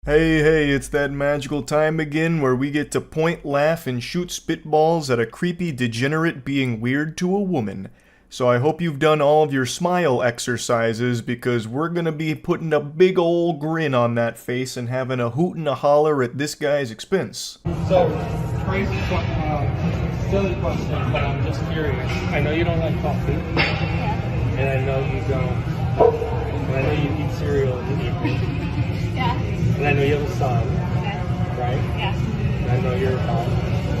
Hey, it's that magical time again where we get to point, laugh, and shoot spitballs at a creepy degenerate being weird to a woman. So I hope you've done all of your smile exercises because we're gonna be putting a big ol' grin on that face and having a hoot and a holler at this guy's expense. So, silly question, but I'm just curious. I know you don't like coffee, and I know you don't, and I know you eat cereal in the evening. Yeah. And I know you have a son, right? Yeah. And I know you're about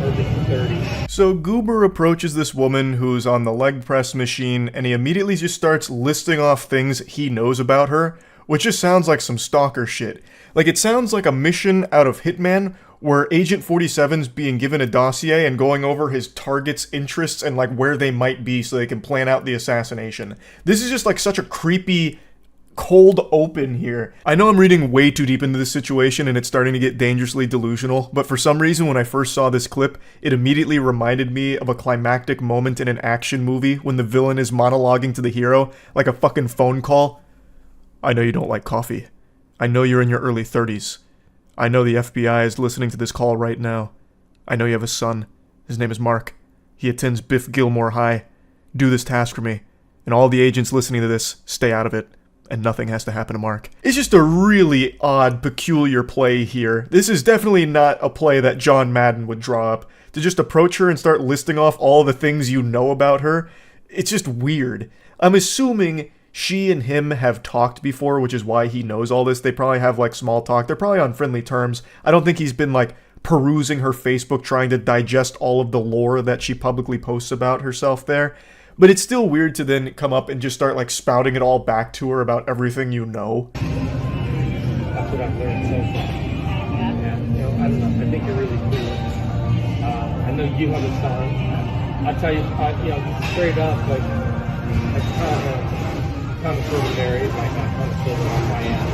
early 30s. So Goober approaches this woman who's on the leg press machine and he immediately just starts listing off things he knows about her, which just sounds like some stalker shit. Like it sounds like a mission out of Hitman where Agent 47's being given a dossier and going over his target's interests and like where they might be so they can plan out the assassination. This is just like such a creepy cold open here. I know I'm reading way too deep into this situation and it's starting to get dangerously delusional, but for some reason when I first saw this clip, it immediately reminded me of a climactic moment in an action movie when the villain is monologuing to the hero like a fucking phone call. I know you don't like coffee. I know you're in your early 30s. I know the FBI is listening to this call right now. I know you have a son. His name is Mark. He attends Biff Gilmore High. Do this task for me. And all the agents listening to this, stay out of it. And nothing has to happen to Mark. It's just a really odd, peculiar play here. This is definitely not a play that John Madden would draw up. To just approach her and start listing off all the things you know about her, it's just weird. I'm assuming she and him have talked before, which is why he knows all this. They probably have, like, small talk. They're probably on friendly terms. I don't think he's been, like, perusing her Facebook trying to digest all of the lore that she publicly posts about herself there. But it's still weird to then come up and just start like spouting it all back to her about everything you know. That's what I've learned so far. Yeah, you know, I don't know. I think you're really cool. I know you have a son. I'll tell you, you know, straight up, like, I kind of sort of married, like, I kind of sort of on my end.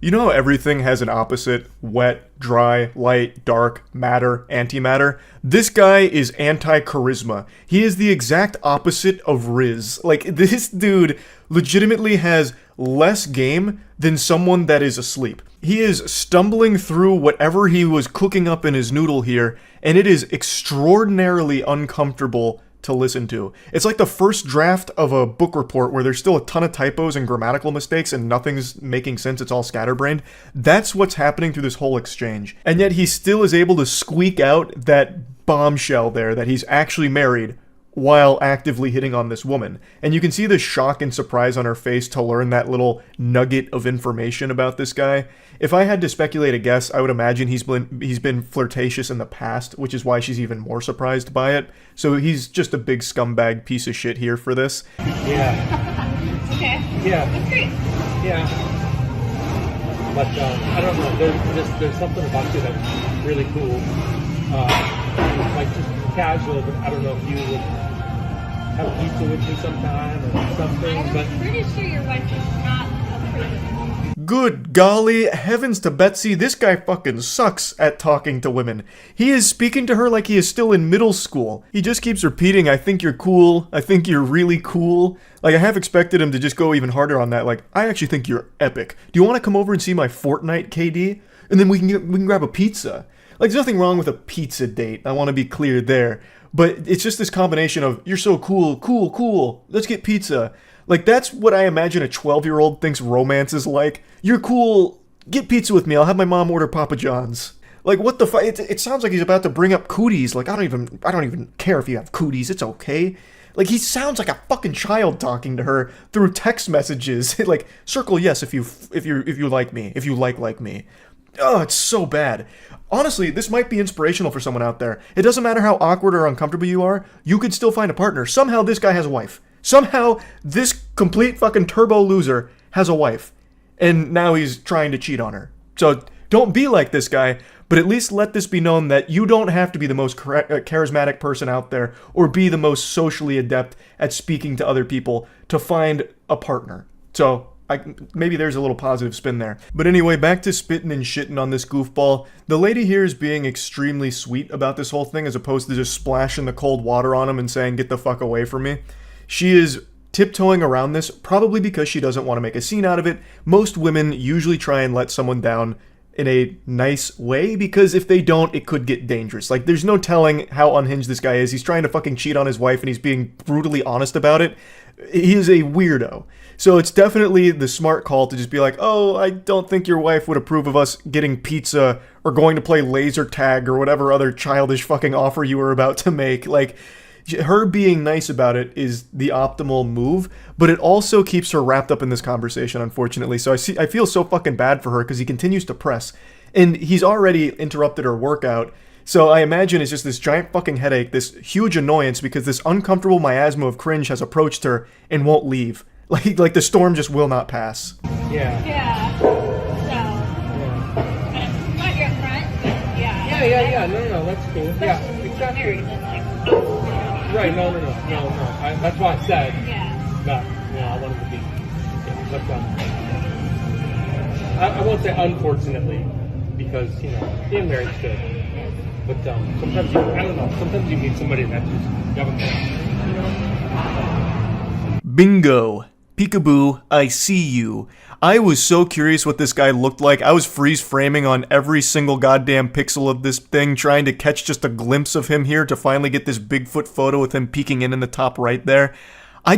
You know how everything has an opposite? Wet, dry, light, dark, matter, antimatter? This guy is anti-charisma. He is the exact opposite of Riz. Like, this dude legitimately has less game than someone that is asleep. He is stumbling through whatever he was cooking up in his noodle here, and it is extraordinarily uncomfortable to listen to. It's like the first draft of a book report where there's still a ton of typos and grammatical mistakes and nothing's making sense, it's all scatterbrained. That's what's happening through this whole exchange. And yet he still is able to squeak out that bombshell there that he's actually married while actively hitting on this woman. And you can see the shock and surprise on her face to learn that little nugget of information about this guy. If I had to speculate a guess, I would imagine he's been flirtatious in the past, which is why she's even more surprised by it. So he's just a big scumbag piece of shit here for this. Yeah. Okay. Yeah. That's great. Yeah. But I don't know. There's something about you that's really cool. Like just casual, but I don't know if you would have a pizza with me sometime or something. I'm pretty sure your wife is not a person. Good golly, heavens to Betsy, this guy fucking sucks at talking to women. He is speaking to her like he is still in middle school. He just keeps repeating, I think you're cool, I think you're really cool. Like, I have expected him to just go even harder on that, like, I actually think you're epic. Do you want to come over and see my Fortnite, KD? And then we can grab a pizza. Like, there's nothing wrong with a pizza date, I want to be clear there. But it's just this combination of, you're so cool, let's get pizza. Like, that's what I imagine a 12-year-old thinks romance is like. You're cool, get pizza with me, I'll have my mom order Papa John's. Like, what the fuck? It sounds like he's about to bring up cooties. Like, I don't even care if you have cooties, it's okay. Like, he sounds like a fucking child talking to her through text messages. Like, circle yes if you like me, if you like me. Oh, it's so bad. Honestly, this might be inspirational for someone out there. It doesn't matter how awkward or uncomfortable you are, you could still find a partner. Somehow this guy has a wife. Somehow this complete fucking turbo loser has a wife. And now he's trying to cheat on her. So don't be like this guy, but at least let this be known that you don't have to be the most charismatic person out there or be the most socially adept at speaking to other people to find a partner. So maybe there's a little positive spin there. But anyway, back to spitting and shitting on this goofball. The lady here is being extremely sweet about this whole thing as opposed to just splashing the cold water on him and saying, get the fuck away from me. She is tiptoeing around this, probably because she doesn't want to make a scene out of it. Most women usually try and let someone down in a nice way, because if they don't, it could get dangerous. Like, there's no telling how unhinged this guy is. He's trying to fucking cheat on his wife, and he's being brutally honest about it. He is a weirdo. So it's definitely the smart call to just be like, oh, I don't think your wife would approve of us getting pizza or going to play laser tag or whatever other childish fucking offer you were about to make. Like, her being nice about it is the optimal move, but it also keeps her wrapped up in this conversation, unfortunately. So I feel so fucking bad for her because he continues to press, and he's already interrupted her workout. So I imagine it's just this giant fucking headache, this huge annoyance because this uncomfortable miasma of cringe has approached her and won't leave. Like the storm just will not pass. Yeah. Yeah. So, I'm glad you're up front, but yeah. Yeah. No, that's cool. Yeah, Especially exactly. married, then like, Right, no. That's why I said yeah. that, I wanted to be, but, I won't say unfortunately, because, being married is good. But, sometimes sometimes you meet somebody that just, you haven't met. Bingo. Peekaboo, I see you. I was so curious what this guy looked like. I was freeze framing on every single goddamn pixel of this thing, trying to catch just a glimpse of him here to finally get this Bigfoot photo with him peeking in the top right there. I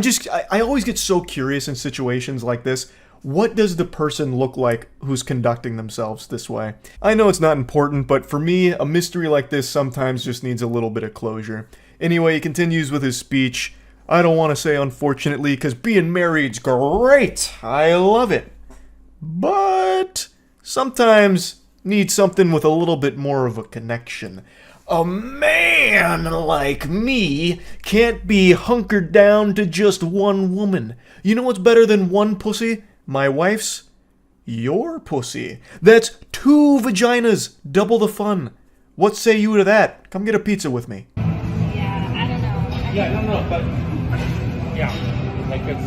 always get so curious in situations like this. What does the person look like who's conducting themselves this way? I know it's not important, but for me, a mystery like this sometimes just needs a little bit of closure. Anyway, he continues with his speech. I don't want to say unfortunately, because being married's great. I love it. But sometimes need something with a little bit more of a connection. A man like me can't be hunkered down to just one woman. You know what's better than one pussy? My wife's? Your pussy. That's 2 vaginas. Double the fun. What say you to that? Come get a pizza with me. Yeah, I don't know. Yeah, no, but, like it's,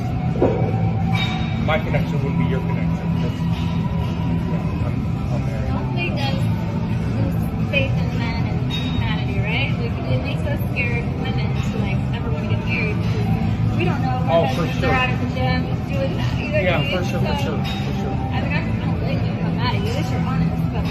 my connection wouldn't be your connection. I'm married. Hopefully it does lose faith in men and humanity, right? Like, it makes us scared women to, like, ever want to get married because we don't know Oh, for if sure. they're out at the gym doing that. You know what I mean? For sure. I mean, I don't blame you. I'm mad at you. At least you're honest, but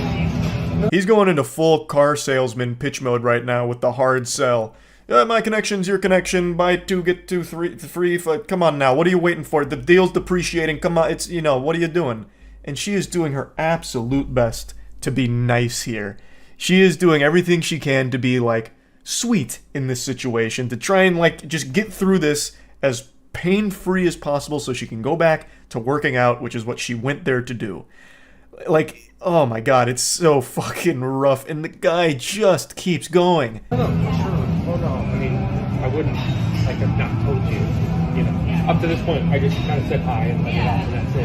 like... He's going into full car salesman pitch mode right now with the hard sell. My connection's your connection. Buy 2, get 2 free. Come on now. What are you waiting for? The deal's depreciating. Come on. It's, what are you doing? And she is doing her absolute best to be nice here. She is doing everything she can to be, like, sweet in this situation. To try and, like, just get through this as pain-free as possible so she can go back to working out, which is what she went there to do. Like, oh my god, it's so fucking rough. And the guy just keeps going. No, for sure. Oh no, I mean, I wouldn't, like, have not told you, Yeah. Up to this point, I just kind of said hi and let it off, and that's it,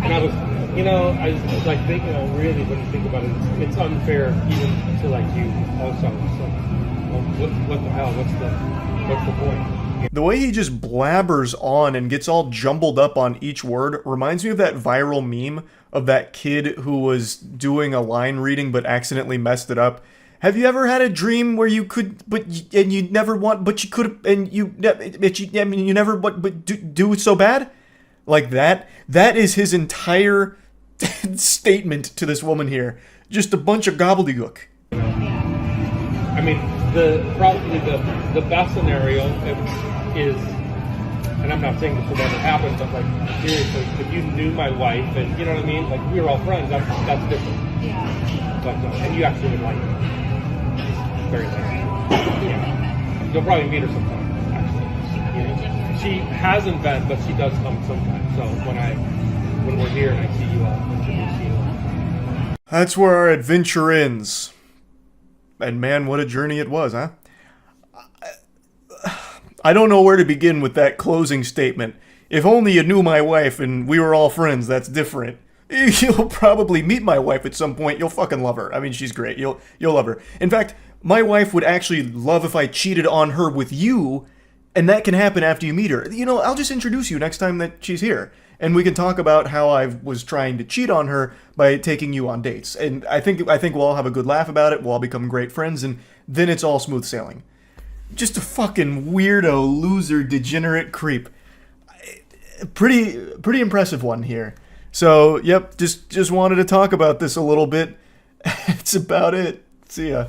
and I was, I was like thinking, really, when you think about it, it's unfair even to, like, you also, so, what the hell, what's the point? The way he just blabbers on and gets all jumbled up on each word reminds me of that viral meme of that kid who was doing a line reading but accidentally messed it up. Have you ever had a dream where you could, and you never want, but you could, and you never, but do it so bad? Like that? That is his entire statement to this woman here. Just a bunch of gobbledygook. I mean, probably the best scenario is, and I'm not saying this would ever happen, but, like, seriously, if you knew my wife and, you know what I mean, like, we were all friends, that's different. Yeah. But and you actually would like her. She's very nice. Yeah. You'll probably meet her sometime, actually. She hasn't been, but she does come sometimes. So when we're here and I see you, I'll introduce you. That's where our adventure ends. And man, what a journey it was, huh? I don't know where to begin with that closing statement. If only you knew my wife and we were all friends, that's different. You'll probably meet my wife at some point. You'll fucking love her. I mean, she's great. You'll love her. In fact, my wife would actually love if I cheated on her with you, and that can happen after you meet her. I'll just introduce you next time that she's here, and we can talk about how I was trying to cheat on her by taking you on dates. And I think we'll all have a good laugh about it. We'll all become great friends, and then it's all smooth sailing. Just a fucking weirdo, loser, degenerate creep. Pretty impressive one here. So, yep, just wanted to talk about this a little bit. That's about it. See ya.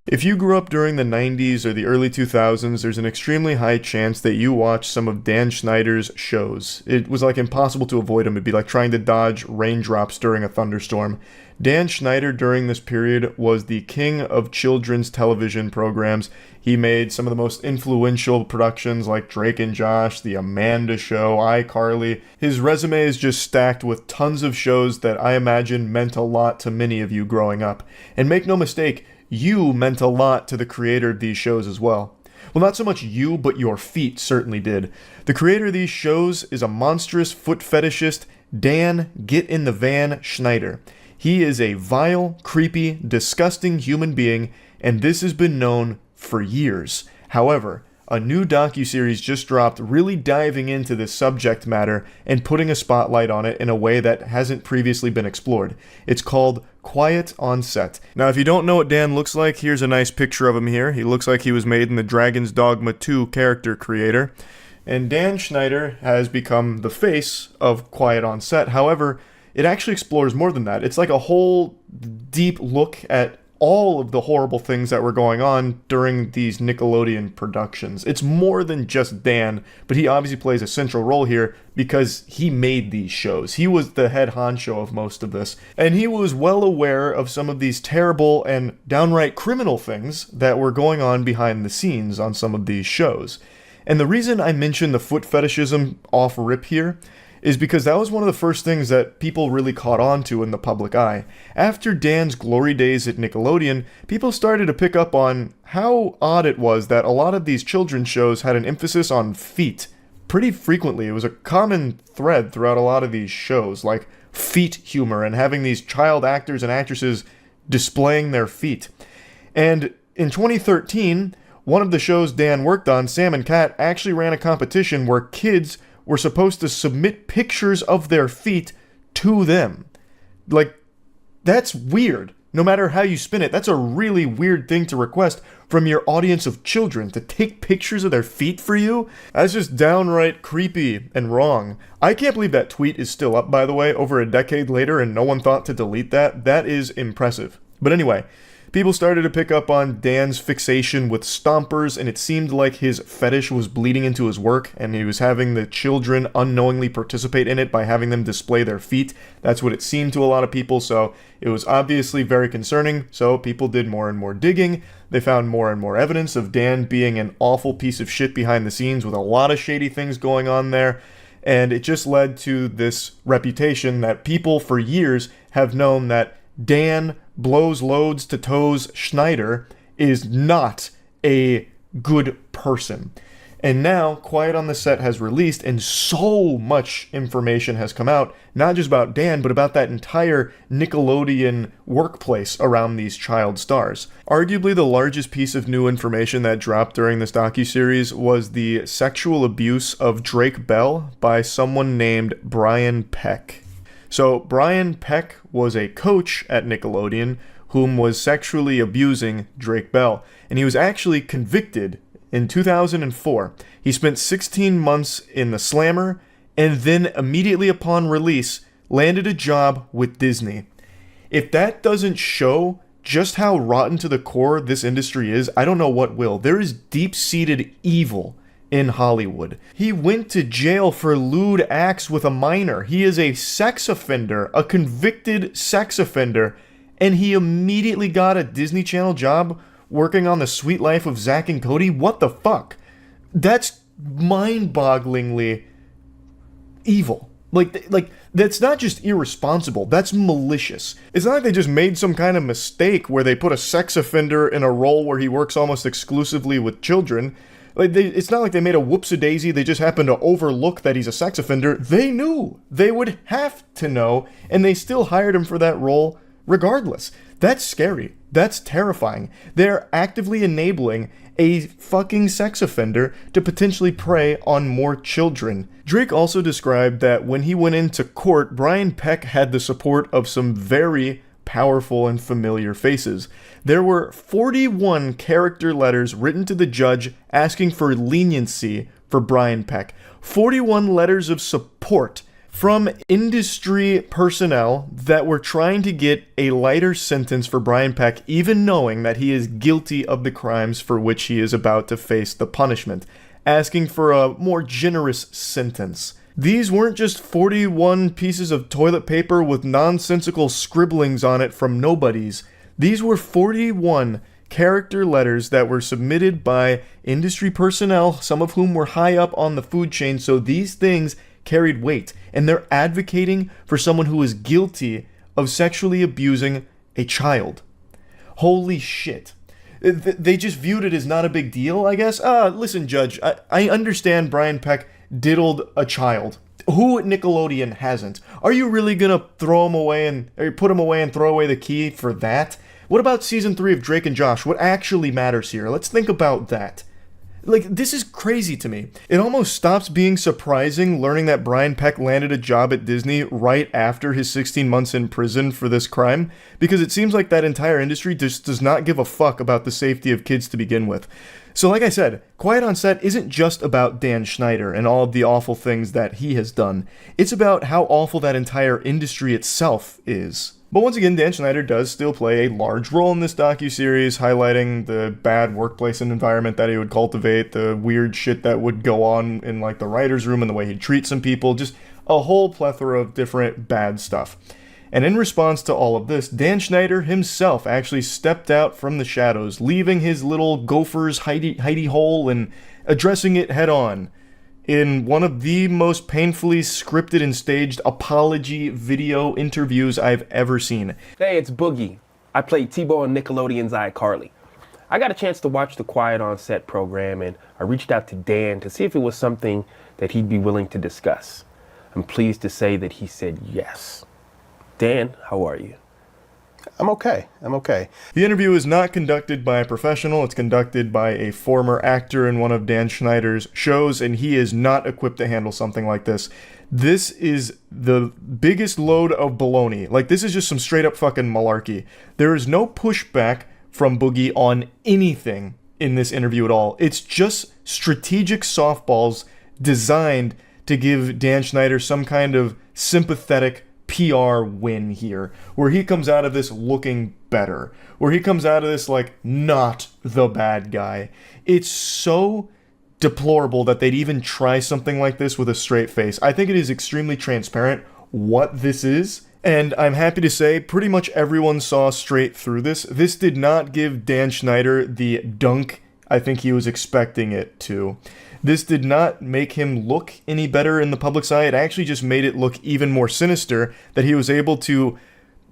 If you grew up during the 90s or the early 2000s, there's an extremely high chance that you watched some of Dan Schneider's shows. It was like impossible to avoid him. It'd be like trying to dodge raindrops during a thunderstorm. Dan Schneider during this period was the king of children's television programs. He made some of the most influential productions like Drake and Josh, The Amanda Show, iCarly. His resume is just stacked with tons of shows that I imagine meant a lot to many of you growing up. And make no mistake, you meant a lot to the creator of these shows as well. Well, not so much you, but your feet certainly did. The creator of these shows is a monstrous foot fetishist, Dan Get in the Van Schneider. He is a vile, creepy, disgusting human being, and this has been known for years. However, a new docuseries just dropped really diving into this subject matter and putting a spotlight on it in a way that hasn't previously been explored. It's called Quiet on Set. Now, if you don't know what Dan looks like, here's a nice picture of him here. He looks like he was made in the Dragon's Dogma 2 character creator. And Dan Schneider has become the face of Quiet on Set. However, it actually explores more than that. It's like a whole deep look at all of the horrible things that were going on during these Nickelodeon productions. It's more than just Dan, but he obviously plays a central role here because he made these shows. He was the head honcho of most of this, and he was well aware of some of these terrible and downright criminal things that were going on behind the scenes on some of these shows. And the reason I mention the foot fetishism off rip here is because that was one of the first things that people really caught on to in the public eye. After Dan's glory days at Nickelodeon, people started to pick up on how odd it was that a lot of these children's shows had an emphasis on feet. Pretty frequently, it was a common thread throughout a lot of these shows, like feet humor and having these child actors and actresses displaying their feet. And in 2013, one of the shows Dan worked on, Sam and Cat, actually ran a competition where kids were supposed to submit pictures of their feet to them. Like, that's weird. No matter how you spin it, that's a really weird thing to request from your audience of children, to take pictures of their feet for you. That's just downright creepy and wrong. I can't believe that tweet is still up, by the way, over a decade later, and no one thought to delete that. That is impressive. But anyway, people started to pick up on Dan's fixation with stompers, and it seemed like his fetish was bleeding into his work, and he was having the children unknowingly participate in it by having them display their feet. That's what it seemed to a lot of people, so it was obviously very concerning, so people did more and more digging. They found more and more evidence of Dan being an awful piece of shit behind the scenes with a lot of shady things going on there, and it just led to this reputation that people for years have known that Dan blows loads to toes Schneider is not a good person. And now Quiet on the Set has released, and so much information has come out, not just about Dan, but about that entire Nickelodeon workplace around these child stars. Arguably the largest piece of new information that dropped during this docuseries was the sexual abuse of Drake Bell by someone named Brian Peck. So Brian Peck was a coach at Nickelodeon whom was sexually abusing Drake Bell, and he was actually convicted in 2004. He spent 16 months in the slammer, and then immediately upon release, landed a job with Disney. If that doesn't show just how rotten to the core this industry is, I don't know what will. There is deep-seated evil in Hollywood. He went to jail for lewd acts with a minor. He is a sex offender, a convicted sex offender, and he immediately got a Disney Channel job working on The Sweet Life of Zack and Cody. What the fuck? That's mind-bogglingly evil. Like that's not just irresponsible, that's malicious. It's not like they just made some kind of mistake where they put a sex offender in a role where he works almost exclusively with children. It's not like they made a whoopsie-daisy, they just happened to overlook that he's a sex offender. They knew. They would have to know, and they still hired him for that role regardless. That's scary. That's terrifying. They're actively enabling a fucking sex offender to potentially prey on more children. Drake also described that when he went into court, Brian Peck had the support of some very powerful and familiar faces. There were 41 character letters written to the judge asking for leniency for Brian Peck. 41 letters of support from industry personnel that were trying to get a lighter sentence for Brian Peck, even knowing that he is guilty of the crimes for which he is about to face the punishment, asking for a more generous sentence. These weren't just 41 pieces of toilet paper with nonsensical scribblings on it from nobodies. These were 41 character letters that were submitted by industry personnel, some of whom were high up on the food chain, so these things carried weight, and they're advocating for someone who is guilty of sexually abusing a child. Holy shit. They just viewed it as not a big deal, I guess. Listen, Judge, I understand Brian Peck diddled a child. Who at Nickelodeon hasn't? Are you really gonna throw him away or put him away and throw away the key for that? What about season 3 of Drake and Josh? What actually matters here? Let's think about that. Like, this is crazy to me. It almost stops being surprising learning that Brian Peck landed a job at Disney right after his 16 months in prison for this crime, because it seems like that entire industry just does not give a fuck about the safety of kids to begin with. So like I said, Quiet on Set isn't just about Dan Schneider and all of the awful things that he has done. It's about how awful that entire industry itself is. But once again, Dan Schneider does still play a large role in this docuseries, highlighting the bad workplace and environment that he would cultivate, the weird shit that would go on in like the writer's room and the way he'd treat some people, just a whole plethora of different bad stuff. And in response to all of this, Dan Schneider himself actually stepped out from the shadows, leaving his little gopher's hidey hole and addressing it head on in one of the most painfully scripted and staged apology video interviews I've ever seen. Hey, it's Boogie. I played T-Bo on Nickelodeon's iCarly. I got a chance to watch the Quiet on Set program, and I reached out to Dan to see if it was something that he'd be willing to discuss. I'm pleased to say that he said yes. Dan, how are you? I'm okay. The interview is not conducted by a professional. It's conducted by a former actor in one of Dan Schneider's shows, and he is not equipped to handle something like this. This is the biggest load of baloney. Like, this is just some straight up fucking malarkey. There is no pushback from Boogie on anything in this interview at all. It's just strategic softballs designed to give Dan Schneider some kind of sympathetic PR win here, where he comes out of this looking better, where he comes out of this like not the bad guy. It's so deplorable that they'd even try something like this with a straight face. I think it is extremely transparent what this is, and I'm happy to say pretty much everyone saw straight through this. This did not give Dan Schneider the dunk I think he was expecting it to. This did not make him look any better in the public's eye. It actually just made it look even more sinister that he was able to,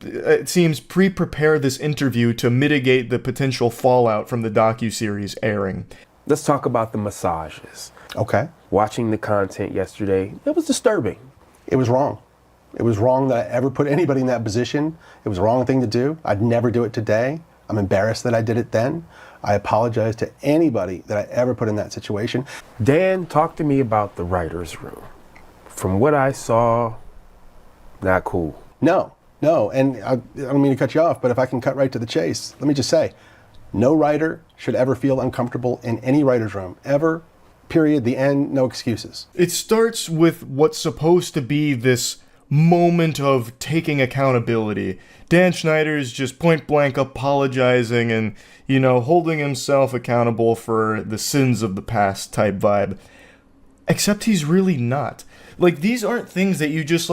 it seems, pre-prepare this interview to mitigate the potential fallout from the docuseries airing. Let's talk about the massages. Okay. Watching the content yesterday, it was disturbing. It was wrong. It was wrong that I ever put anybody in that position. It was the wrong thing to do. I'd never do it today. I'm embarrassed that I did it then. I apologize to anybody that I ever put in that situation. Dan, talk to me about the writer's room. From what I saw, not cool. No, and I don't mean to cut you off, but if I can cut right to the chase, let me just say, no writer should ever feel uncomfortable in any writer's room, ever, period, the end, no excuses. It starts with what's supposed to be this moment of taking accountability. Dan Schneider is just point blank apologizing and, holding himself accountable for the sins of the past type vibe. Except he's really not. Like, these aren't things that you just,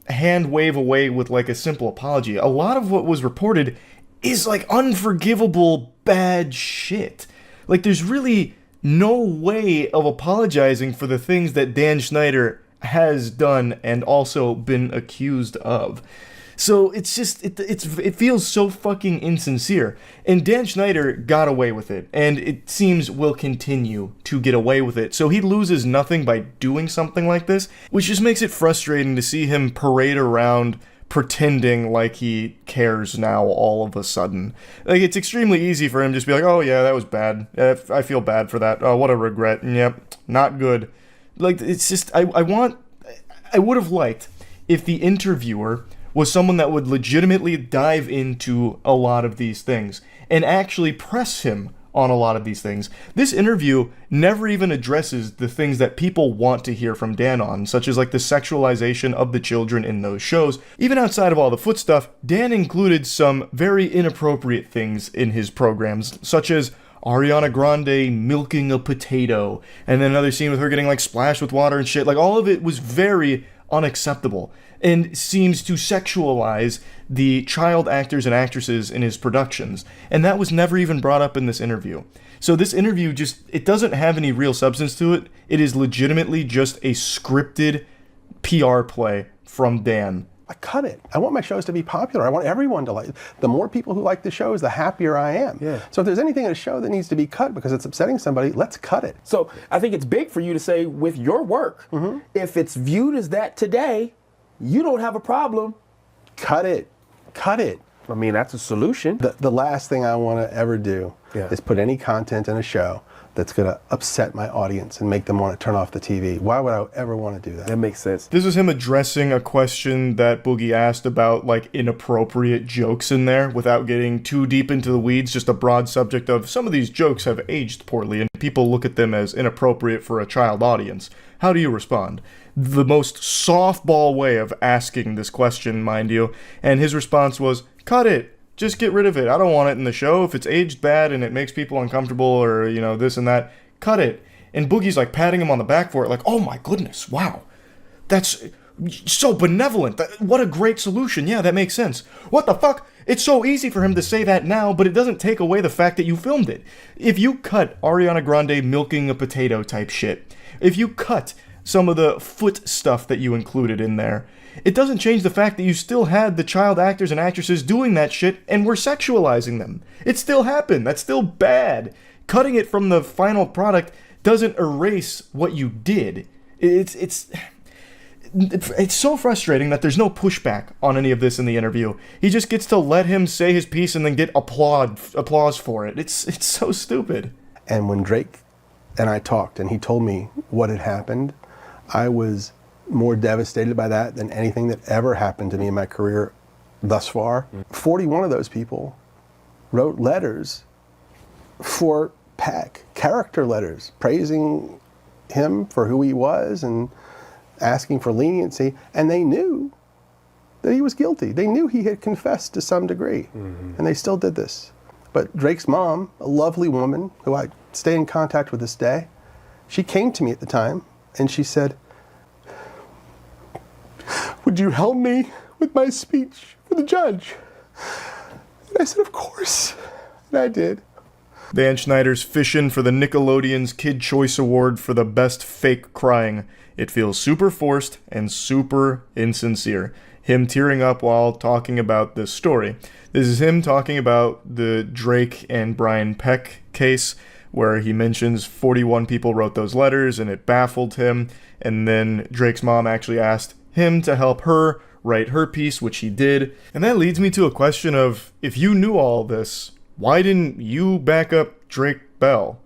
hand wave away with, a simple apology. A lot of what was reported is, unforgivable bad shit. There's really no way of apologizing for the things that Dan Schneider has done and also been accused of. So it's just, it feels so fucking insincere. And Dan Schneider got away with it, and it seems will continue to get away with it. So he loses nothing by doing something like this, which just makes it frustrating to see him parade around pretending like he cares now all of a sudden. It's extremely easy for him to just be like, oh yeah, that was bad. I feel bad for that. Oh, what a regret. Yep, not good. It's just, I would have liked if the interviewer was someone that would legitimately dive into a lot of these things and actually press him on a lot of these things. This interview never even addresses the things that people want to hear from Dan on, such as like the sexualization of the children in those shows. Even outside of all the foot stuff, Dan included some very inappropriate things in his programs, such as Ariana Grande milking a potato, and then another scene with her getting like splashed with water and shit. Like, all of it was very unacceptable and seems to sexualize the child actors and actresses in his productions. And that was never even brought up in this interview. So this interview it doesn't have any real substance to it. It is legitimately just a scripted PR play from Dan. I cut it. I want my shows to be popular. I want everyone to like. The more people who like the shows, the happier I am. Yeah. So if there's anything in a show that needs to be cut because it's upsetting somebody, let's cut it. So I think it's big for you to say with your work, if it's viewed as that today, you don't have a problem. Cut it. Cut it. I mean, that's a solution. The last thing I want to ever do is put any content in a show that's going to upset my audience and make them want to turn off the TV. Why would I ever want to do that? That makes sense. This is him addressing a question that Boogie asked about like inappropriate jokes in there without getting too deep into the weeds, just a broad subject of some of these jokes have aged poorly and people look at them as inappropriate for a child audience. How do you respond? The most softball way of asking this question, mind you, and his response was, cut it. Just get rid of it. I don't want it in the show. If it's aged bad and it makes people uncomfortable or, you know, this and that, cut it. And Boogie's like patting him on the back for it, like, oh my goodness, wow. That's so benevolent. What a great solution. Yeah, that makes sense. What the fuck? It's so easy for him to say that now, but it doesn't take away the fact that you filmed it. If you cut Ariana Grande milking a potato type shit, if you cut some of the foot stuff that you included in there, it doesn't change the fact that you still had the child actors and actresses doing that shit and were sexualizing them. It still happened. That's still bad. Cutting it from the final product doesn't erase what you did. It's so frustrating that there's no pushback on any of this in the interview. He just gets to let him say his piece and then get applause for it. It's so stupid. And when Drake and I talked and he told me what had happened, I was more devastated by that than anything that ever happened to me in my career thus far. 41 of those people wrote letters for Peck, character letters, praising him for who he was and asking for leniency, and they knew that he was guilty. They knew he had confessed to some degree, and they still did this. But Drake's mom, a lovely woman who I stay in contact with this day, she came to me at the time and she said, would you help me with my speech for the judge? And I said, of course. And I did. Dan Schneider's fishing for the Nickelodeon's Kid Choice Award for the best fake crying. It feels super forced and super insincere. Him tearing up while talking about this story. This is him talking about the Drake and Brian Peck case, where he mentions 41 people wrote those letters and it baffled him. And then Drake's mom actually asked him to help her write her piece, which he did. And that leads me to a question of, if you knew all this, why didn't you back up Drake Bell?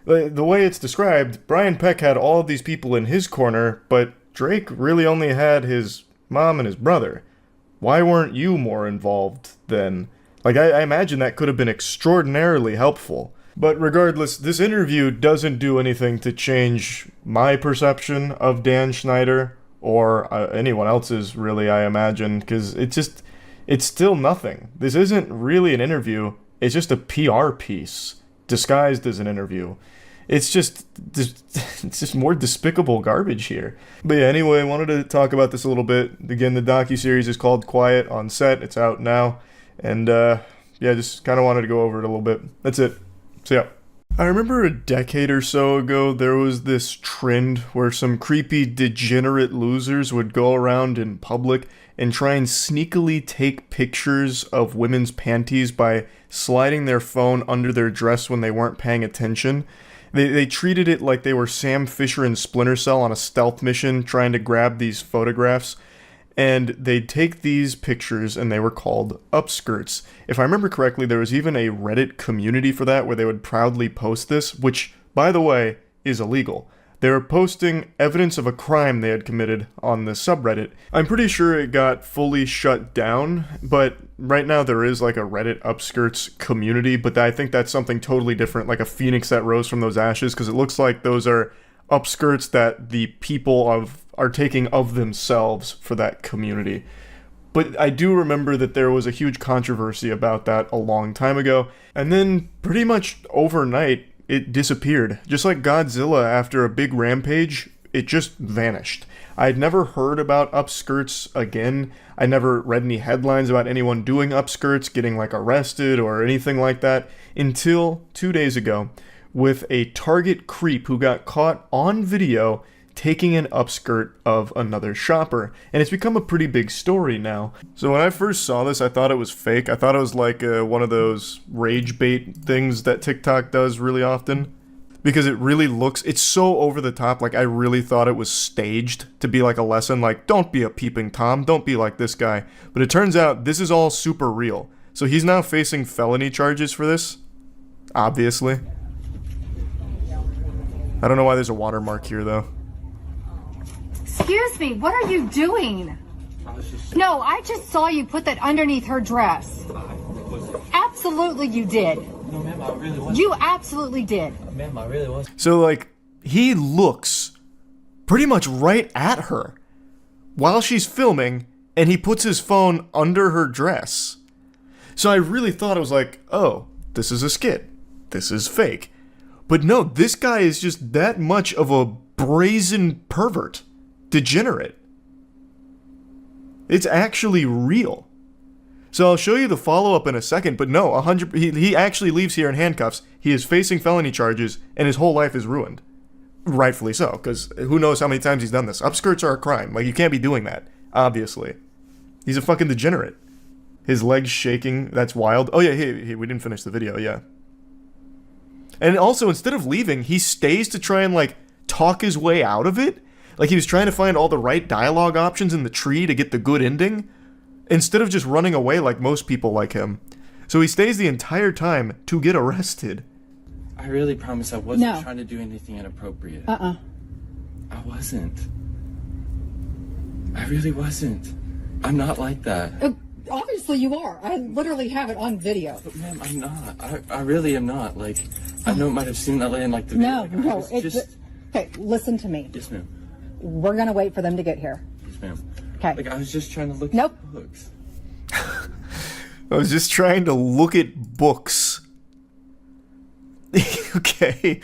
The way it's described, Brian Peck had all of these people in his corner, but Drake really only had his mom and his brother. Why weren't you more involved then? Like, I imagine that could have been extraordinarily helpful. But regardless, this interview doesn't do anything to change my perception of Dan Schneider, or anyone else's, really, I imagine, because it's still nothing. This isn't really an interview, it's just a PR piece, disguised as an interview. It's just more despicable garbage here. But yeah, anyway, I wanted to talk about this a little bit. Again, the docuseries is called Quiet on Set, it's out now, and yeah, just kind of wanted to go over it a little bit. That's it. So yeah. I remember a decade or so ago, there was this trend where some creepy, degenerate losers would go around in public and try and sneakily take pictures of women's panties by sliding their phone under their dress when they weren't paying attention. They treated it like they were Sam Fisher and Splinter Cell on a stealth mission trying to grab these photographs. And they'd take these pictures and they were called upskirts. If I remember correctly, there was even a Reddit community for that where they would proudly post this, which, by the way, is illegal. They were posting evidence of a crime they had committed on the subreddit. I'm pretty sure it got fully shut down, but right now there is like a Reddit upskirts community, but I think that's something totally different, like a phoenix that rose from those ashes, because it looks like those are upskirts that the people are taking of themselves for that community. But I do remember that there was a huge controversy about that a long time ago, and then pretty much overnight, it disappeared. Just like Godzilla after a big rampage, it just vanished. I had never heard about upskirts again. I never read any headlines about anyone doing upskirts, getting like arrested or anything like that, until 2 days ago, with a Target creep who got caught on video taking an upskirt of another shopper. And it's become a pretty big story now. So when I first saw this, I thought it was fake. I thought it was like one of those rage bait things that TikTok does really often. Because it really looks, it's so over the top, like I really thought it was staged to be like a lesson, like don't be a peeping Tom, don't be like this guy. But it turns out this is all super real. So he's now facing felony charges for this, obviously. I don't know why there's a watermark here though. Excuse me, what are you doing? No, I just saw you put that underneath her dress. Absolutely you did. No, ma'am, I really wasn't. You absolutely did. Ma'am, I really wasn't. So, like, he looks pretty much right at her while she's filming, and he puts his phone under her dress. So I really thought it was like, oh, this is a skit. This is fake. But no, this guy is just that much of a brazen pervert. Degenerate. It's actually real. So I'll show you the follow-up in a second, but no, 100. He actually leaves here in handcuffs. He is facing felony charges, and his whole life is ruined. Rightfully so, because who knows how many times he's done this. Upskirts are a crime. Like, you can't be doing that, obviously. He's a fucking degenerate. His legs shaking, that's wild. Oh yeah, hey, we didn't finish the video, yeah. And also, instead of leaving, he stays to try and, like, talk his way out of it. Like, he was trying to find all the right dialogue options in the tree to get the good ending, instead of just running away like most people like him. So he stays the entire time to get arrested. I really promise I wasn't trying to do anything inappropriate. I wasn't. I really wasn't. I'm not like that. Obviously you are. I literally have it on video. But ma'am, I'm not. I really am not. Like, I know it might have seemed that way in like the video. No, okay, listen to me. Yes, ma'am. We're gonna wait for them to get here. Yes, ma'am. Okay. Like, I was just trying to look Nope. at books. I was just trying to look at books. Okay.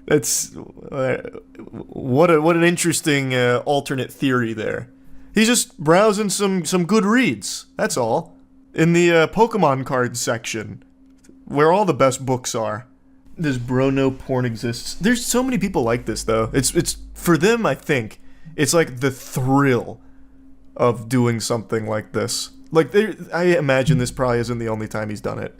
That's... what an interesting alternate theory there. He's just browsing some good reads. That's all. In the Pokemon cards section, where all the best books are. Does bro know porn exists? There's so many people like this, though. It's for them, I think, it's like the thrill of doing something like this. Like, I imagine this probably isn't the only time he's done it.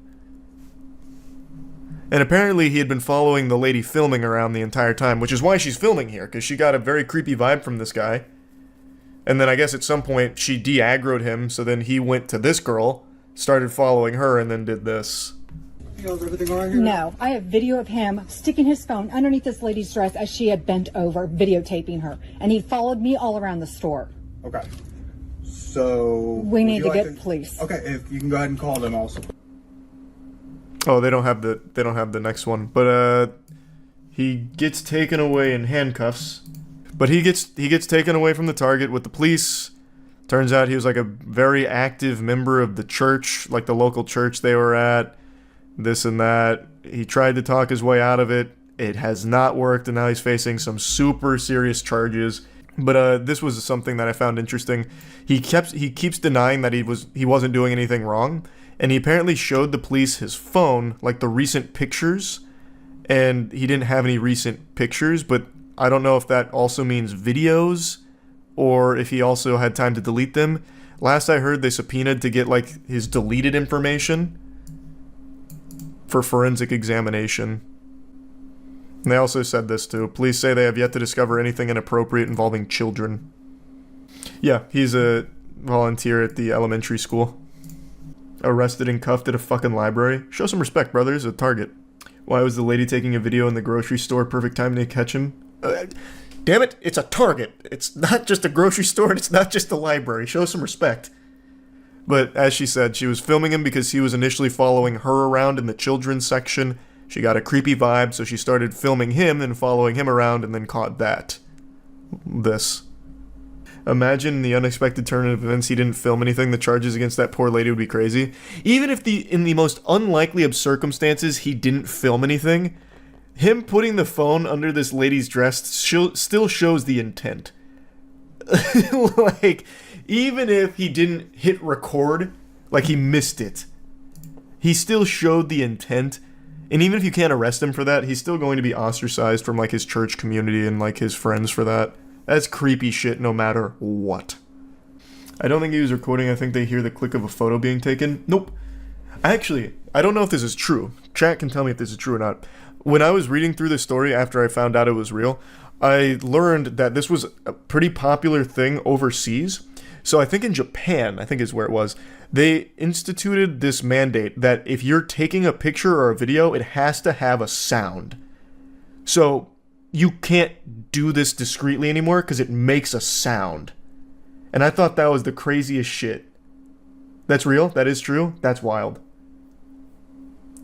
And apparently he had been following the lady filming around the entire time, which is why she's filming here, because she got a very creepy vibe from this guy. And then I guess at some point she de-aggroed him, so then he went to this girl, started following her, and then did this. No, I have video of him sticking his phone underneath this lady's dress as she had bent over, videotaping her. And he followed me all around the store. Okay. So... We need to get police. Okay, if you can go ahead and call them also. Oh, they don't have the next one. But he gets taken away in handcuffs. But he gets taken away from the target with the police. Turns out he was like a very active member of the church, like the local church they were at. This and that. He tried to talk his way out of it. It has not worked, and now he's facing some super serious charges. But this was something that I found interesting. He keeps denying that he wasn't doing anything wrong, and he apparently showed the police his phone, like the recent pictures, and he didn't have any recent pictures, but I don't know if that also means videos, or if he also had time to delete them. Last I heard, they subpoenaed to get like his deleted information for forensic examination. And they also said this too. Police say they have yet to discover anything inappropriate involving children. Yeah, he's a volunteer at the elementary school. Arrested and cuffed at a fucking library. Show some respect, brother. He's a target. Why was the lady taking a video in the grocery store perfect time to catch him? Damn it, it's a Target. It's not just a grocery store, and it's not just a library. Show some respect. But as she said, she was filming him because he was initially following her around in the children's section. She got a creepy vibe, so she started filming him and following him around and then caught this. Imagine the unexpected turn of events. He didn't film anything. The charges against that poor lady would be crazy. Even if in the most unlikely of circumstances he didn't film anything, him putting the phone under this lady's dress still shows the intent. Like, even if he didn't hit record, like he missed it, he still showed the intent. And even if you can't arrest him for that, he's still going to be ostracized from like his church community and like his friends for that. That's creepy shit no matter what. I don't think he was recording. I think they hear the click of a photo being taken. Nope. I don't know if this is true. Chat can tell me if this is true or not. When I was reading through this story after I found out it was real, I learned that this was a pretty popular thing overseas. So I think in Japan, I think is where it was, they instituted this mandate that if you're taking a picture or a video, it has to have a sound. So you can't do this discreetly anymore because it makes a sound. And I thought that was the craziest shit. That's real? That is true? That's wild.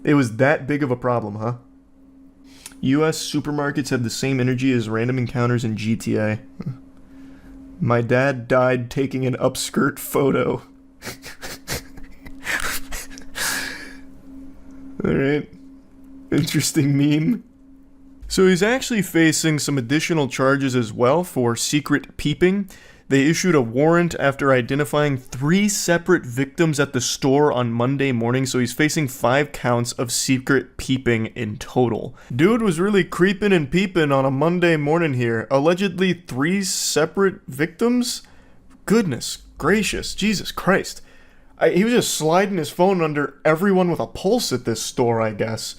It was that big of a problem, huh? US supermarkets have the same energy as random encounters in GTA. My dad died taking an upskirt photo. Alright. Interesting meme. So he's actually facing some additional charges as well for secret peeping. They issued a warrant after identifying 3 separate victims at the store on Monday morning, so he's facing 5 counts of secret peeping in total. Dude was really creeping and peeping on a Monday morning here. Allegedly 3 separate victims? Goodness gracious, Jesus Christ. He was just sliding his phone under everyone with a pulse at this store, I guess.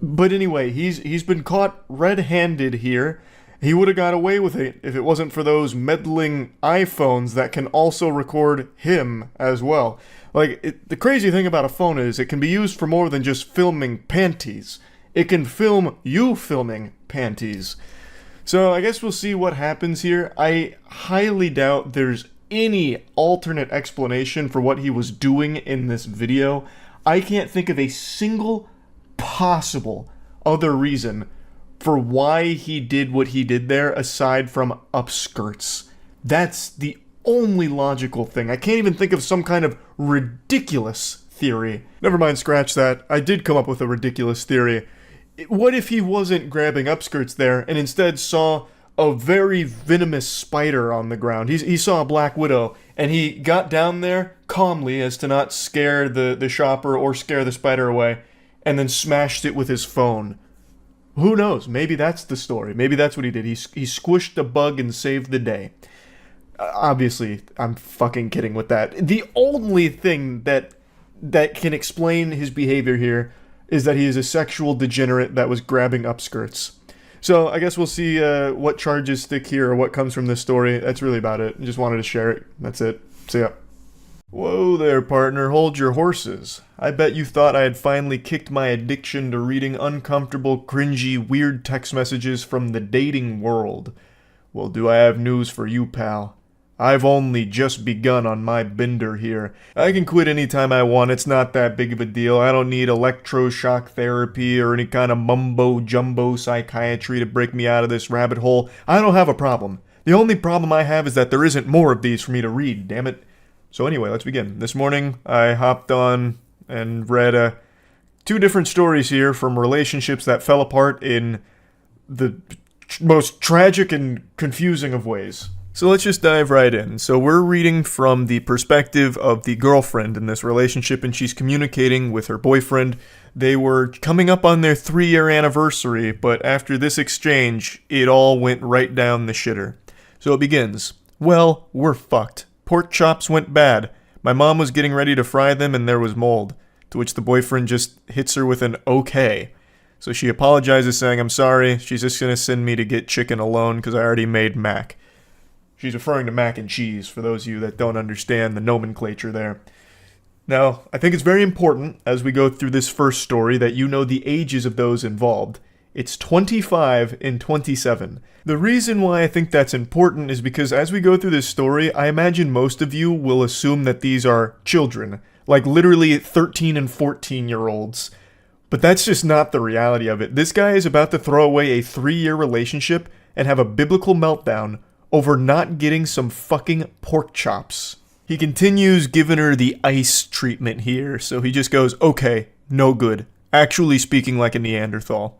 But anyway, he's been caught red-handed here. He would have got away with it if it wasn't for those meddling iPhones that can also record him as well. Like, the crazy thing about a phone is it can be used for more than just filming panties. It can film you filming panties. So I guess we'll see what happens here. I highly doubt there's any alternate explanation for what he was doing in this video. I can't think of a single possible other reason for why he did what he did there aside from upskirts. That's the only logical thing. I can't even think of some kind of ridiculous theory. Never mind, scratch that. I did come up with a ridiculous theory. What if he wasn't grabbing upskirts there and instead saw a very venomous spider on the ground? He saw a black widow and he got down there calmly as to not scare the shopper or scare the spider away and then smashed it with his phone. Who knows? Maybe that's the story. Maybe that's what he did. He squished a bug and saved the day. Obviously, I'm fucking kidding with that. The only thing that can explain his behavior here is that he is a sexual degenerate that was grabbing upskirts. So I guess we'll see what charges stick here or what comes from this story. That's really about it. I just wanted to share it. That's it. See ya. Whoa there, partner. Hold your horses. I bet you thought I had finally kicked my addiction to reading uncomfortable, cringy, weird text messages from the dating world. Well, do I have news for you, pal. I've only just begun on my bender here. I can quit anytime I want. It's not that big of a deal. I don't need electroshock therapy or any kind of mumbo-jumbo psychiatry to break me out of this rabbit hole. I don't have a problem. The only problem I have is that there isn't more of these for me to read, damn it. So anyway, let's begin. This morning, I hopped on and read 2 different stories here from relationships that fell apart in the most tragic and confusing of ways. So let's just dive right in. So we're reading from the perspective of the girlfriend in this relationship, and she's communicating with her boyfriend. They were coming up on their 3-year anniversary, but after this exchange, it all went right down the shitter. So it begins. Well, we're fucked. Pork chops went bad. My mom was getting ready to fry them and there was mold. To which the boyfriend just hits her with an okay. So she apologizes saying, I'm sorry, she's just gonna send me to get chicken alone because I already made mac. She's referring to mac and cheese for those of you that don't understand the nomenclature there. Now, I think it's very important as we go through this first story that you know the ages of those involved. It's 25 and 27. The reason why I think that's important is because as we go through this story, I imagine most of you will assume that these are children, like literally 13 and 14-year-olds. But that's just not the reality of it. This guy is about to throw away a 3-year relationship and have a biblical meltdown over not getting some fucking pork chops. He continues giving her the ice treatment here, so he just goes, okay, no good. Actually speaking like a Neanderthal.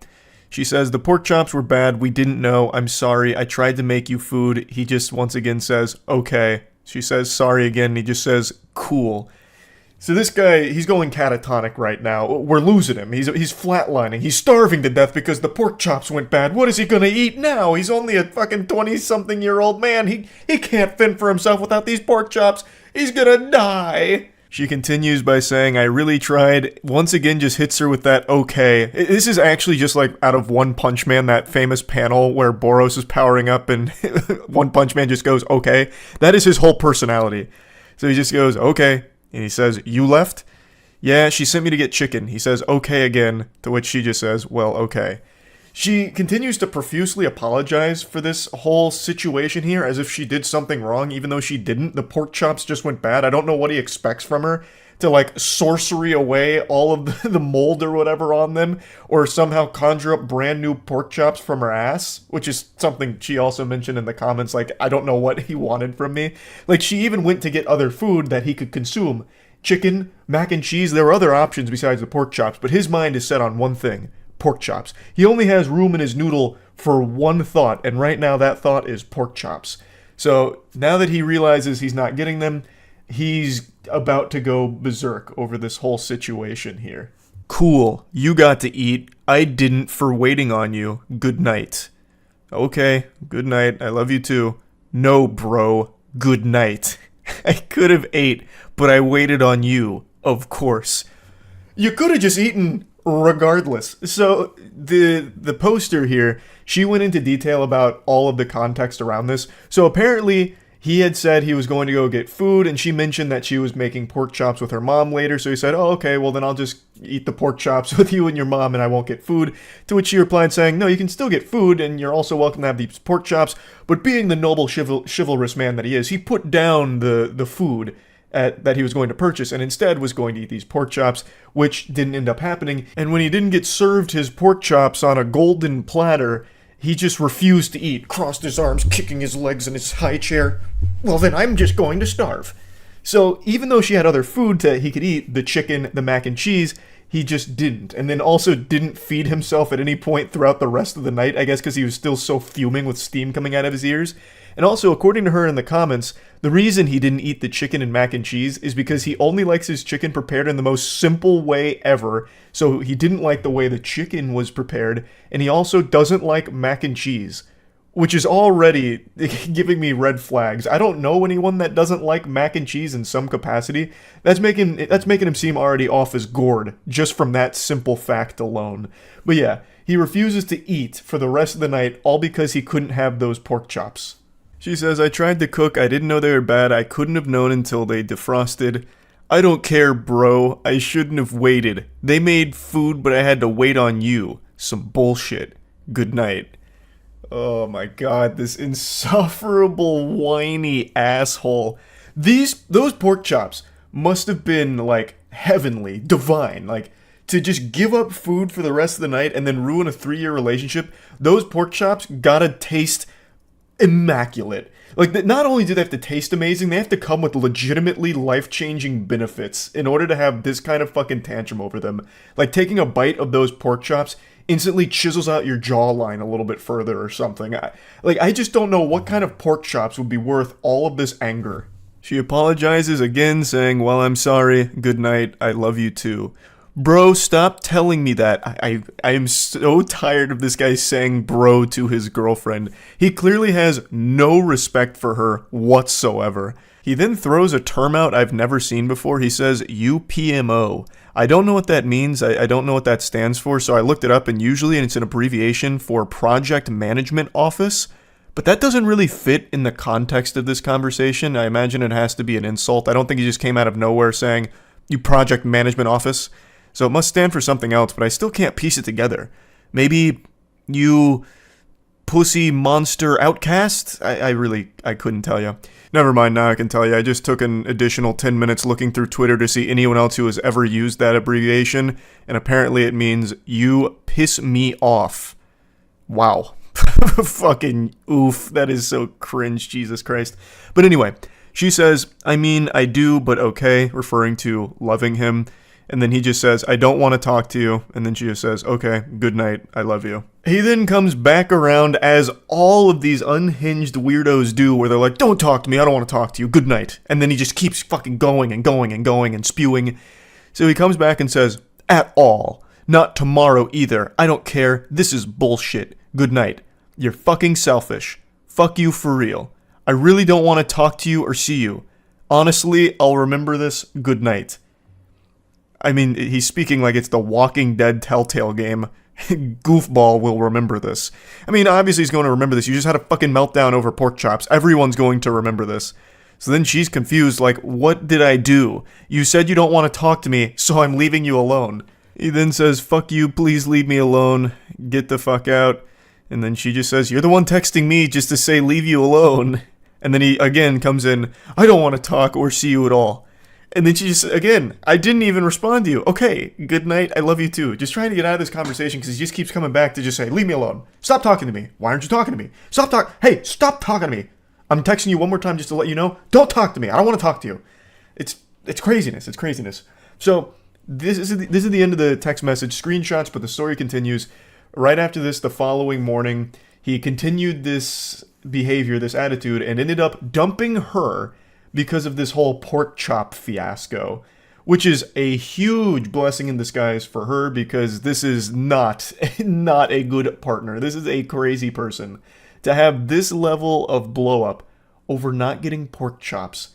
She says, the pork chops were bad, we didn't know, I'm sorry, I tried to make you food. He just once again says, okay. She says, sorry again, he just says, cool. So this guy, he's going catatonic right now. We're losing him. He's flatlining. He's starving to death because the pork chops went bad. What is he gonna eat now? He's only a fucking 20-something-year-old man. He can't fend for himself without these pork chops. He's gonna die. She continues by saying, I really tried. Once again, just hits her with that okay. This is actually just like out of One Punch Man, that famous panel where Boros is powering up and One Punch Man just goes, okay. That is his whole personality. So he just goes, okay. And he says, you left? Yeah, she sent me to get chicken. He says, okay again, to which she just says, well, okay. She continues to profusely apologize for this whole situation here, as if she did something wrong, even though she didn't. The pork chops just went bad. I don't know what he expects from her, to like sorcery away all of the mold or whatever on them, or somehow conjure up brand new pork chops from her ass, which is something she also mentioned in the comments, like, I don't know what he wanted from me. Like, she even went to get other food that he could consume. Chicken, mac and cheese, there were other options besides the pork chops, but his mind is set on one thing. Pork chops. He only has room in his noodle for one thought, and right now that thought is pork chops. So now that he realizes he's not getting them, he's about to go berserk over this whole situation here. Cool, you got to eat. I didn't for waiting on you. Good night. Okay, good night. I love you too. No, bro. Good night. I could have ate, but I waited on you, of course. You could have just eaten regardless. So the poster here, she went into detail about all of the context around this. So apparently he had said he was going to go get food, and she mentioned that she was making pork chops with her mom later. So he said, oh, okay, well then I'll just eat the pork chops with you and your mom and I won't get food. To which she replied saying, no, you can still get food and you're also welcome to have these pork chops. But being the noble chivalrous man that he is, he put down the food that he was going to purchase and instead was going to eat these pork chops, which didn't end up happening. And when he didn't get served his pork chops on a golden platter, he just refused to eat, crossed his arms, kicking his legs in his high chair. Well, then I'm just going to starve. So even though she had other food he could eat, the chicken, the mac and cheese, he just didn't. And then also didn't feed himself at any point throughout the rest of the night, I guess because he was still so fuming with steam coming out of his ears. And also, according to her in the comments, the reason he didn't eat the chicken and mac and cheese is because he only likes his chicken prepared in the most simple way ever. So he didn't like the way the chicken was prepared, and he also doesn't like mac and cheese, which is already giving me red flags. I don't know anyone that doesn't like mac and cheese in some capacity. That's making him seem already off his gourd, just from that simple fact alone. But yeah, he refuses to eat for the rest of the night, all because he couldn't have those pork chops. She says, I tried to cook, I didn't know they were bad, I couldn't have known until they defrosted. I don't care, bro, I shouldn't have waited. They made food, but I had to wait on you. Some bullshit. Good night. Oh my god, this insufferable, whiny asshole. Those pork chops must have been, like, heavenly, divine, like, to just give up food for the rest of the night and then ruin a 3-year relationship. Those pork chops gotta taste immaculate. Like, not only do they have to taste amazing, they have to come with legitimately life-changing benefits in order to have this kind of fucking tantrum over them. Like, taking a bite of those pork chops instantly chisels out your jawline a little bit further or something. I just don't know what kind of pork chops would be worth all of this anger. She apologizes again, saying, well, I'm sorry, good night, I love you too. Bro, stop telling me that. I am so tired of this guy saying bro to his girlfriend. He clearly has no respect for her whatsoever. He then throws a term out I've never seen before. He says UPMO. I don't know what that means. I don't know what that stands for, so I looked it up, and usually it's an abbreviation for Project Management Office. But that doesn't really fit in the context of this conversation. I imagine it has to be an insult. I don't think he just came out of nowhere saying, you Project Management Office. So it must stand for something else, but I still can't piece it together. Maybe You pussy monster outcast? I couldn't tell you. Never mind, now I can tell you. I just took an additional 10 minutes looking through Twitter to see anyone else who has ever used that abbreviation, and apparently it means you piss me off. Wow. Fucking oof. That is so cringe, Jesus Christ. But anyway, she says, I mean, I do, but okay, referring to loving him. And then he just says, I don't want to talk to you. And then she just says, okay, good night, I love you. He then comes back around as all of these unhinged weirdos do, where they're like, don't talk to me, I don't want to talk to you, good night. And then he just keeps fucking going and going and going and spewing. So he comes back and says, at all. Not tomorrow either. I don't care. This is bullshit. Good night. You're fucking selfish. Fuck you for real. I really don't want to talk to you or see you. Honestly, I'll remember this. Good night. I mean, he's speaking like it's the Walking Dead Telltale game. Goofball will remember this. I mean, obviously he's going to remember this. You just had a fucking meltdown over pork chops. Everyone's going to remember this. So then she's confused, like, what did I do? You said you don't want to talk to me, so I'm leaving you alone. He then says, fuck you, please leave me alone. Get the fuck out. And then she just says, you're the one texting me just to say leave you alone. And then he again comes in, I don't want to talk or see you at all. And then she just, again, I didn't even respond to you. Okay, good night, I love you too. Just trying to get out of this conversation because he just keeps coming back to just say, leave me alone. Stop talking to me. Why aren't you talking to me? Hey, stop talking to me. I'm texting you one more time just to let you know. Don't talk to me. I don't want to talk to you. It's craziness. It's craziness. So this is the end of the text message screenshots, but the story continues. Right after this, the following morning, he continued this behavior, this attitude, and ended up dumping her because of this whole pork chop fiasco, which is a huge blessing in disguise for her because this is not a good partner. This is a crazy person. To have this level of blow up over not getting pork chops,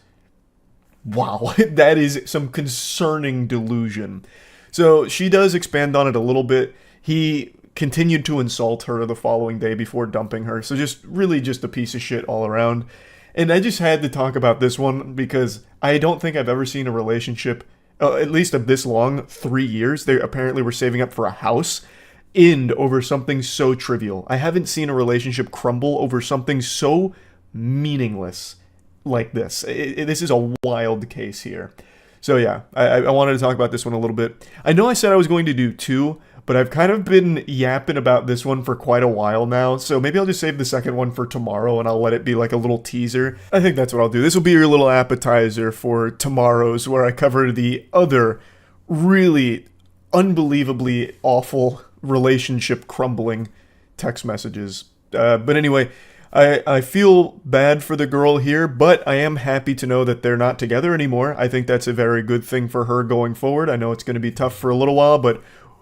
wow, that is some concerning delusion. So she does expand on it a little bit. He continued to insult her the following day before dumping her. So just a piece of shit all around. And I just had to talk about this one because I don't think I've ever seen a relationship, at least of this long, 3 years, they apparently were saving up for a house, end over something so trivial. I haven't seen a relationship crumble over something so meaningless like this. This is a wild case here. So yeah, I wanted to talk about this one a little bit. I know I said I was going to do 2, but I've kind of been yapping about this one for quite a while now, so maybe I'll just save the second one for tomorrow and I'll let it be like a little teaser. I think that's what I'll do. This will be your little appetizer for tomorrow's, where I cover the other really unbelievably awful relationship crumbling text messages. But anyway, I feel bad for the girl here, but I am happy to know that they're not together anymore. I think that's a very good thing for her going forward. I know it's going to be tough for a little while, but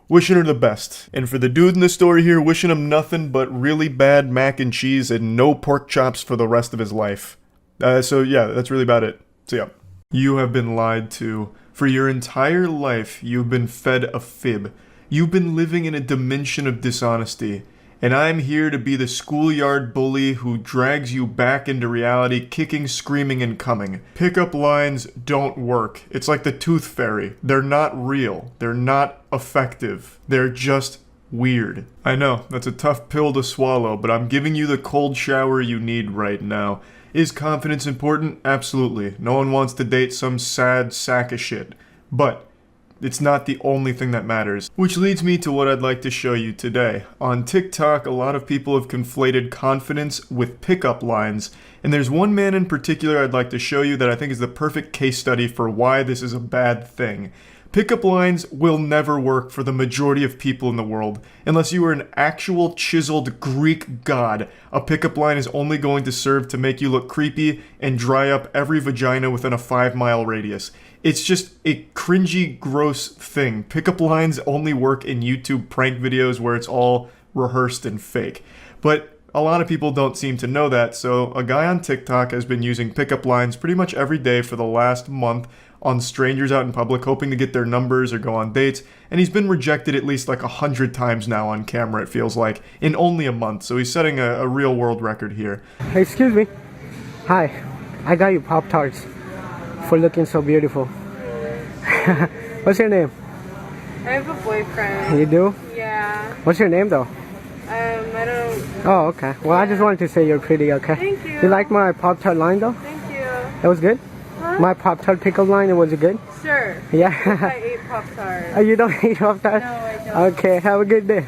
wishing her the best. And for the dude in the story here, wishing him nothing but really bad mac and cheese and no pork chops for the rest of his life. So yeah, that's really about it. So yeah. You have been lied to. For your entire life, you've been fed a fib. You've been living in a dimension of dishonesty. And I'm here to be the schoolyard bully who drags you back into reality, kicking, screaming, and coming. Pickup lines don't work. It's like the tooth fairy. They're not real. They're not effective. They're just weird. I know, that's a tough pill to swallow, but I'm giving you the cold shower you need right now. Is confidence important? Absolutely. No one wants to date some sad sack of shit. But it's not the only thing that matters. Which leads me to what I'd like to show you today. On TikTok, a lot of people have conflated confidence with pickup lines, and there's one man in particular I'd like to show you that I think is the perfect case study for why this is a bad thing. Pickup lines will never work for the majority of people in the world. Unless you are an actual chiseled Greek god, a pickup line is only going to serve to make you look creepy and dry up every vagina within a 5-mile radius. It's just a cringy, gross thing. Pickup lines only work in YouTube prank videos where it's all rehearsed and fake. But a lot of people don't seem to know that, so a guy on TikTok has been using pickup lines pretty much every day for the last month on strangers out in public, hoping to get their numbers or go on dates, and he's been rejected at least like 100 times now on camera, it feels like, in only a month, so he's setting a real world record here. Excuse me. Hi, I got you Pop-Tarts for looking so beautiful. What's your name? I have a boyfriend. You do? Yeah. What's your name though? I don't. Oh, okay. Well, I just wanted to say you're pretty, okay? Thank you. You like my Pop-Tart line, though? Thank you. It was good? Huh? My Pop-Tart pickle line, was it good? Sure. Yeah. I ate Pop-Tart. Oh, you don't eat Pop-Tart? No, I don't. Okay, have a good day.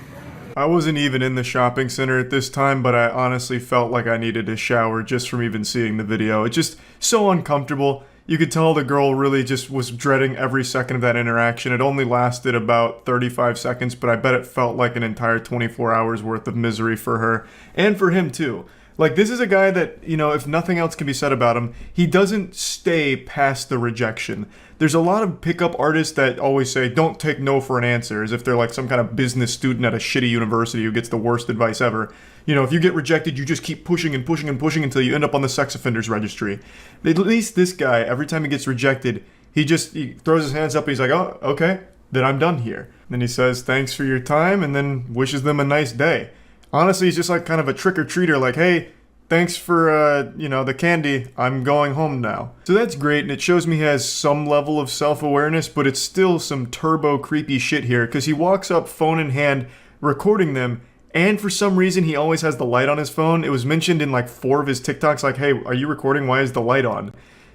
I wasn't even in the shopping center at this time, but I honestly felt like I needed a shower just from even seeing the video. It's just so uncomfortable. You could tell the girl really just was dreading every second of that interaction. It only lasted about 35 seconds, but I bet it felt like an entire 24 hours worth of misery for her. And for him, too. Like, this is a guy that, you know, if nothing else can be said about him, he doesn't stay past the rejection. There's a lot of pickup artists that always say, don't take no for an answer, as if they're like some kind of business student at a shitty university who gets the worst advice ever. You know, if you get rejected, you just keep pushing and pushing and pushing until you end up on the sex offenders registry. At least this guy, every time he gets rejected, he throws his hands up and he's like, oh, okay, then I'm done here. Then he says, thanks for your time, and then wishes them a nice day. Honestly, he's just like kind of a trick-or-treater, like, hey, thanks for, the candy. I'm going home now. So that's great, and it shows me he has some level of self-awareness, but it's still some turbo creepy shit here, because he walks up phone in hand, recording them, and for some reason he always has the light on his phone. It was mentioned in like 4 of his TikToks, like, hey, are you recording? Why is the light on?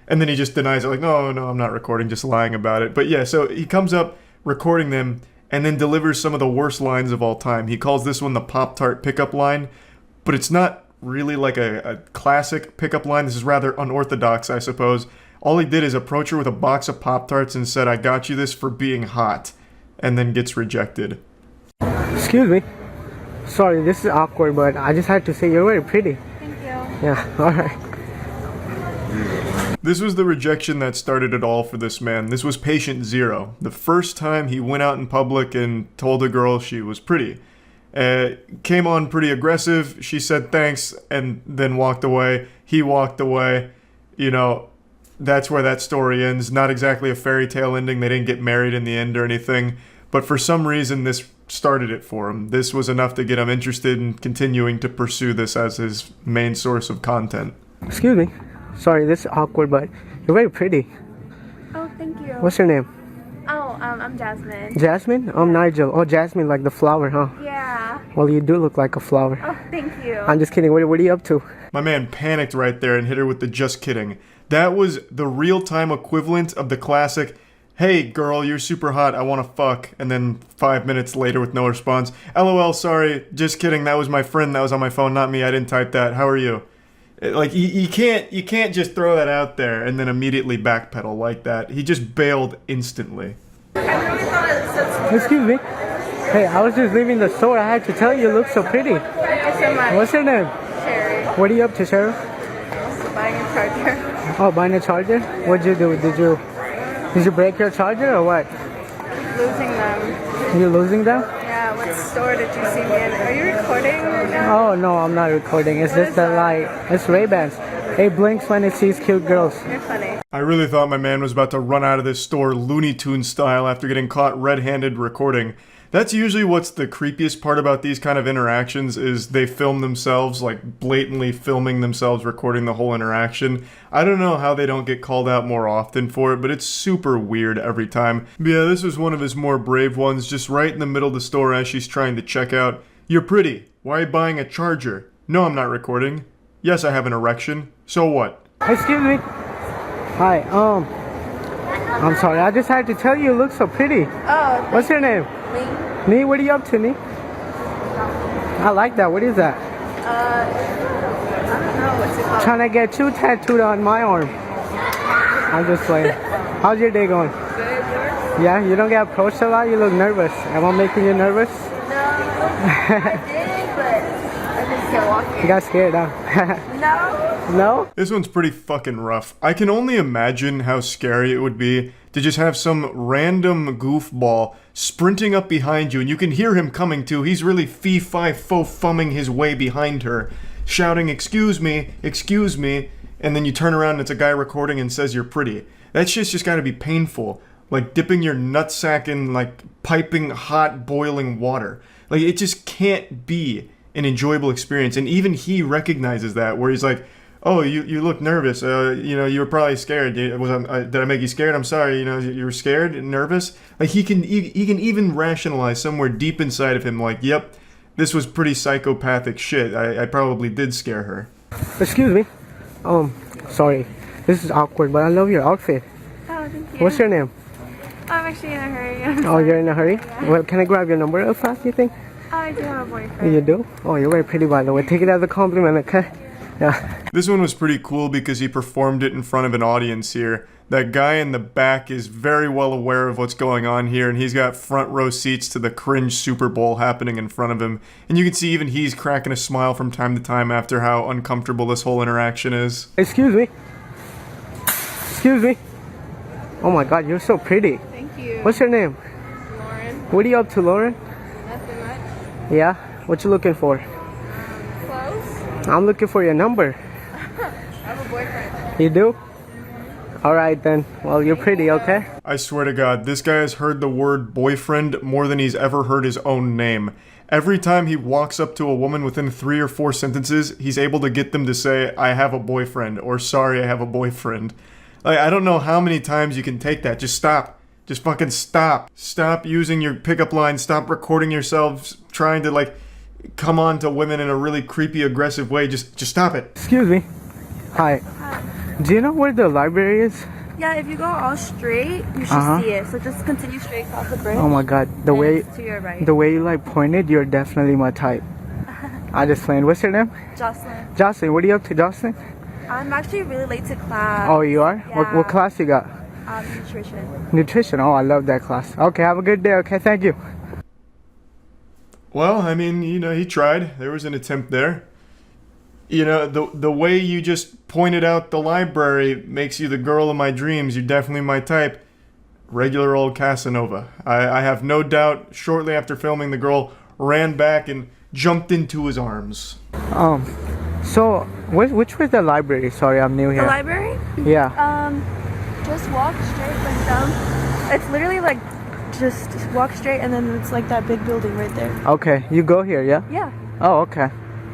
And then he just denies it, like, no, I'm not recording, just lying about it. But yeah, so he comes up recording them, and then delivers some of the worst lines of all time. He calls this one the Pop-Tart pickup line, but it's not really like a classic pickup line. This is rather unorthodox, I suppose. All he did is approach her with a box of Pop-Tarts and said, I got you this for being hot, and then gets rejected. Excuse me. Sorry, this is awkward, but I just had to say you're very pretty. Thank you. Yeah, alright. This was the rejection that started it all for this man. This was patient 0. The first time he went out in public and told a girl she was pretty. Came on pretty aggressive. She said thanks and then walked away. He walked away. You know, that's where that story ends. Not exactly a fairy tale ending. They didn't get married in the end or anything. But for some reason, this started it for him. This was enough to get him interested in continuing to pursue this as his main source of content. Excuse me. Sorry, this is awkward, but you're very pretty. Oh, thank you. What's your name? Oh, I'm Jasmine. Jasmine? I'm Nigel. Oh, Jasmine, like the flower, huh? Yeah. Well, you do look like a flower. Oh, thank you. I'm just kidding. What are you up to? My man panicked right there and hit her with the just kidding. That was the real-time equivalent of the classic, hey, girl, you're super hot, I want to fuck. And then 5 minutes later with no response. LOL, sorry, just kidding, that was my friend, that was on my phone, not me, I didn't type that, how are you? Like, you can't just throw that out there and then immediately backpedal like that. He just bailed instantly. Excuse me. Hey, I was just leaving the store. I had to tell you look so pretty. Thank you so much. What's your name? Sherry. What are you up to, Sarah? Buying a charger. Oh, buying a charger? What'd you do? Did you break your charger or what? Losing them. You're losing them? Yeah, what store did you see me in? Are you recording right now? Oh, no, I'm not recording. It's just the light. It's Ray-Bans. It blinks when it sees cute girls. You're funny. I really thought my man was about to run out of this store Looney Tunes style after getting caught red-handed recording. That's usually what's the creepiest part about these kind of interactions is they film themselves, like blatantly filming themselves recording the whole interaction. I don't know how they don't get called out more often for it, but it's super weird every time. But yeah, this was one of his more brave ones, just right in the middle of the store as she's trying to check out. You're pretty. Why are you buying a charger? No, I'm not recording. Yes, I have an erection. So what? Excuse me. Hi, I'm sorry. I just had to tell you look so pretty. Oh. What's your name? Me. Nee, what are you up to, Nee? I like that. What is that? I don't know. What's it called? Trying to get you tattooed on my arm. I'm just playing. How's your day going? Good. Yours? Yeah, you don't get approached a lot? You look nervous. Am I making you nervous? No. I did, but I just kept walking. You got scared, huh? No. No? This one's pretty fucking rough. I can only imagine how scary it would be to just have some random goofball sprinting up behind you and you can hear him coming too. He's really fee-fi-fo-fumming his way behind her, shouting, excuse me, and then you turn around and it's a guy recording and says you're pretty. That shit's just gotta be painful. Like dipping your nutsack in like piping hot boiling water. Like it just can't be an enjoyable experience. And even he recognizes that, where he's like, oh, you look nervous. You were probably scared. Did I make you scared? I'm sorry. You were scared and nervous. Like he can even rationalize somewhere deep inside of him, like, yep, this was pretty psychopathic shit. I probably did scare her. Excuse me. Sorry. This is awkward, but I love your outfit. Oh, thank you. What's your name? I'm actually in a hurry. Oh, you're in a hurry? Yeah. Well, can I grab your number real fast, you think? I do have a boyfriend. You do? Oh, you're very pretty, by the way. Take it as a compliment, okay? Yeah. This one was pretty cool because he performed it in front of an audience here. That guy in the back is very well aware of what's going on here, and he's got front row seats to the cringe Super Bowl happening in front of him. And you can see even he's cracking a smile from time to time after how uncomfortable this whole interaction is. Excuse me. Excuse me. Oh my god, you're so pretty. Thank you. What's your name? Lauren. What are you up to, Lauren? Nothing much. Yeah? What you looking for? Close. I'm looking for your number. I have a boyfriend. You do? Alright then. Well, you're pretty, okay? I swear to God, this guy has heard the word boyfriend more than he's ever heard his own name. Every time he walks up to a woman within 3 or 4 sentences, he's able to get them to say, I have a boyfriend, or sorry, I have a boyfriend. Like, I don't know how many times you can take that. Just stop. Just fucking stop. Stop using your pickup lines. Stop recording yourselves trying to, like, come on to women in a really creepy, aggressive way. Just stop it. Excuse me. Hi. Do you know where the library is? Yeah, if you go all straight, you should see it. So just continue straight across the bridge. Oh my god, to your right. the way you like pointed, you're definitely my type. I just playing. What's your name? Jocelyn. Jocelyn, what are you up to, Jocelyn? I'm actually really late to class. Oh, you are? Yeah. What class you got? Nutrition. Nutrition. Oh, I love that class. Okay, have a good day. Okay, thank you. Well, I mean, you know, he tried. There was an attempt there. You know, the way you just pointed out the library makes you the girl of my dreams. You're definitely my type. Regular old Casanova. I have no doubt shortly after filming, the girl ran back and jumped into his arms. So, which was the library? Sorry, I'm new here. The library? Yeah. Just walk straight like down. It's literally like, just walk straight and then it's like that big building right there. Okay, you go here, yeah? Yeah. Oh, okay.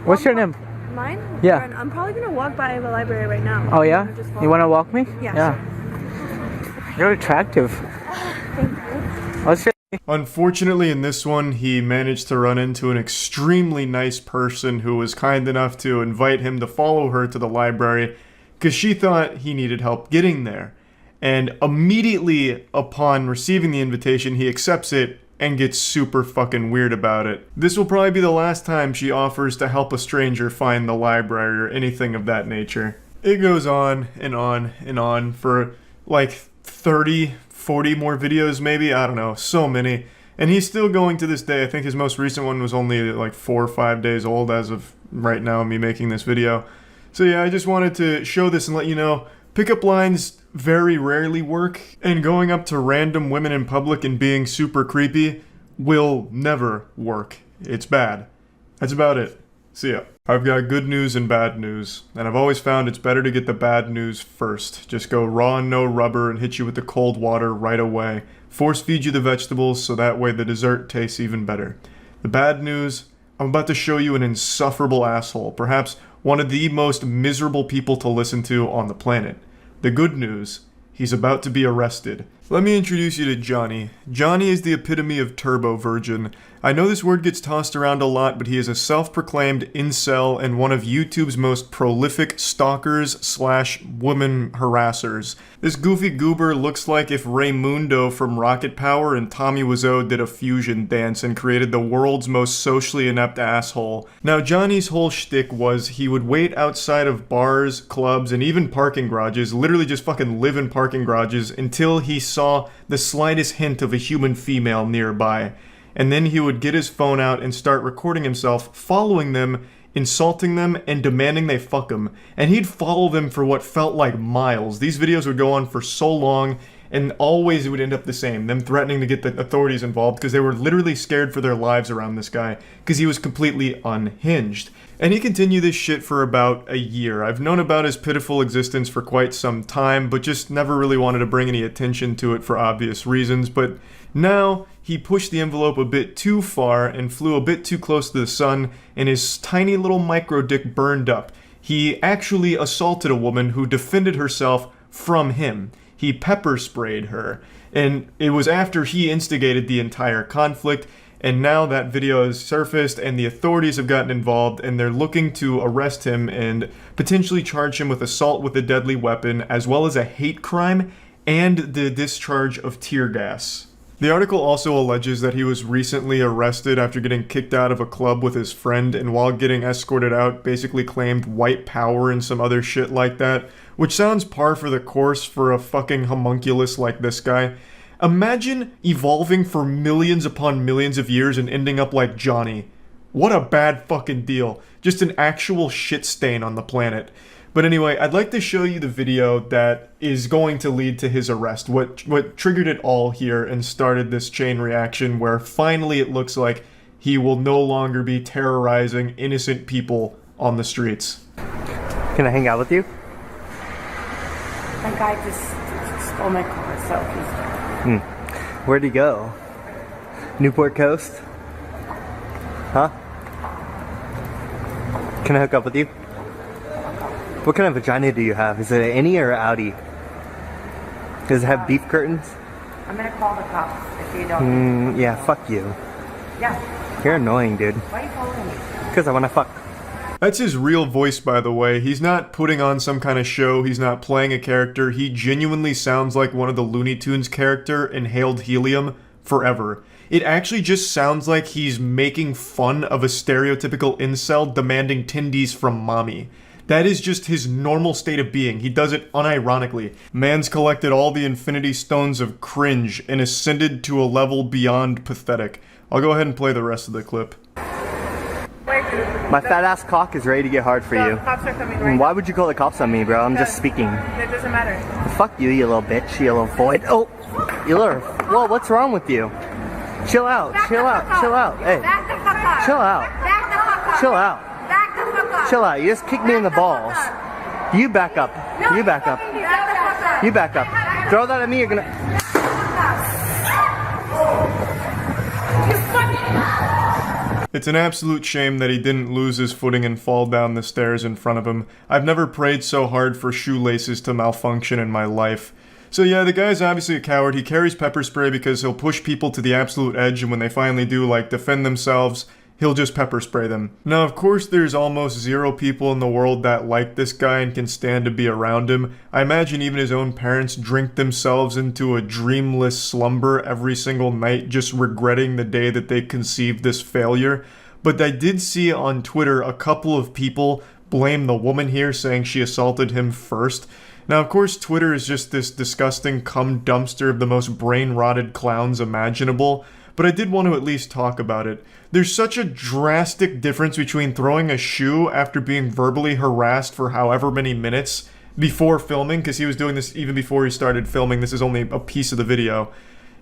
What's your name? Mine? Yeah. Lauren. I'm probably gonna walk by the library right now. Oh yeah? You wanna walk me? Yeah. Sure. You're attractive. Thank you. What's your Unfortunately, in this one, he managed to run into an extremely nice person who was kind enough to invite him to follow her to the library because she thought he needed help getting there. And immediately upon receiving the invitation, he accepts it and gets super fucking weird about it. This will probably be the last time she offers to help a stranger find the library or anything of that nature. It goes on and on and on for like 30, 40 more videos maybe, I don't know, so many. And he's still going to this day. I think his most recent one was only like 4 or 5 days old as of right now, me making this video. So yeah, I just wanted to show this and let you know, pickup lines very rarely work, and going up to random women in public and being super creepy will never work. It's bad. That's about it. See ya. I've got good news and bad news, and I've always found it's better to get the bad news first. Just go raw and no rubber and hit you with the cold water right away. Force feed you the vegetables so that way the dessert tastes even better. The bad news, I'm about to show you an insufferable asshole, perhaps one of the most miserable people to listen to on the planet. The good news, he's about to be arrested. Let me introduce you to Johnny. Johnny is the epitome of turbo virgin. I know this word gets tossed around a lot, but he is a self-proclaimed incel and one of YouTube's most prolific stalkers / woman harassers. This goofy goober looks like if Raymundo from Rocket Power and Tommy Wiseau did a fusion dance and created the world's most socially inept asshole. Now, Johnny's whole shtick was he would wait outside of bars, clubs, and even parking garages, literally just fucking live in parking garages until he saw the slightest hint of a human female nearby. And then he would get his phone out and start recording himself, following them, insulting them, and demanding they fuck him. And he'd follow them for what felt like miles. These videos would go on for so long, and always it would end up the same. Them threatening to get the authorities involved because they were literally scared for their lives around this guy because he was completely unhinged. And he continued this shit for about a year. I've known about his pitiful existence for quite some time, but just never really wanted to bring any attention to it for obvious reasons. But now, he pushed the envelope a bit too far and flew a bit too close to the sun, and his tiny little micro dick burned up. He actually assaulted a woman who defended herself from him. He pepper sprayed her, and it was after he instigated the entire conflict, And now that video has surfaced and the authorities have gotten involved and they're looking to arrest him and potentially charge him with assault with a deadly weapon, as well as a hate crime and the discharge of tear gas. The article also alleges that he was recently arrested after getting kicked out of a club with his friend, and while getting escorted out basically claimed white power and some other shit like that, which sounds par for the course for a fucking homunculus like this guy. Imagine evolving for millions upon millions of years and ending up like Johnny. What a bad fucking deal. Just an actual shit stain on the planet. But anyway, I'd like to show you the video that is going to lead to his arrest. What triggered it all here and started this chain reaction where finally it looks like he will no longer be terrorizing innocent people on the streets. Can I hang out with you? That guy just stole my car, so he's... Where'd he go? Newport Coast? Huh? Can I hook up with you? What kind of vagina do you have? Is it an innie or an outie? Does it have beef curtains? I'm gonna call the cops if you don't. Yeah, fuck you. Yeah. You're annoying, dude. Why are you calling me? Because I wanna fuck. That's his real voice, by the way. He's not putting on some kind of show, he's not playing a character. He genuinely sounds like one of the Looney Tunes character in Hailed Helium forever. It actually just sounds like he's making fun of a stereotypical incel demanding tindies from mommy. That is just his normal state of being. He does it unironically. Man's collected all the infinity stones of cringe and ascended to a level beyond pathetic. I'll go ahead and play the rest of the clip. My fat ass cock is ready to get hard for you. Cops are coming right Why would you call the cops on me, bro? I'm just speaking. It doesn't matter. Fuck you, you little bitch, you little void. Oh, you little. Whoa, what's wrong with you? Chill out, chill out, chill out. Hey, chill out, chill out. Chill out, you just kicked me in the balls. You back up. You back up. You back up. Throw that at me, you're gonna... It's an absolute shame that he didn't lose his footing and fall down the stairs in front of him. I've never prayed so hard for shoelaces to malfunction in my life. So yeah, the guy's obviously a coward. He carries pepper spray because he'll push people to the absolute edge, and when they finally do, like, defend themselves, he'll just pepper spray them. Now, of course, there's almost zero people in the world that like this guy and can stand to be around him. I imagine even his own parents drink themselves into a dreamless slumber every single night, just regretting the day that they conceived this failure. But I did see on Twitter a couple of people blame the woman here, saying she assaulted him first. Now, of course, Twitter is just this disgusting cum dumpster of the most brain-rotted clowns imaginable, but I did want to at least talk about it. There's such a drastic difference between throwing a shoe after being verbally harassed for however many minutes before filming, because he was doing this even before he started filming. This is only a piece of the video.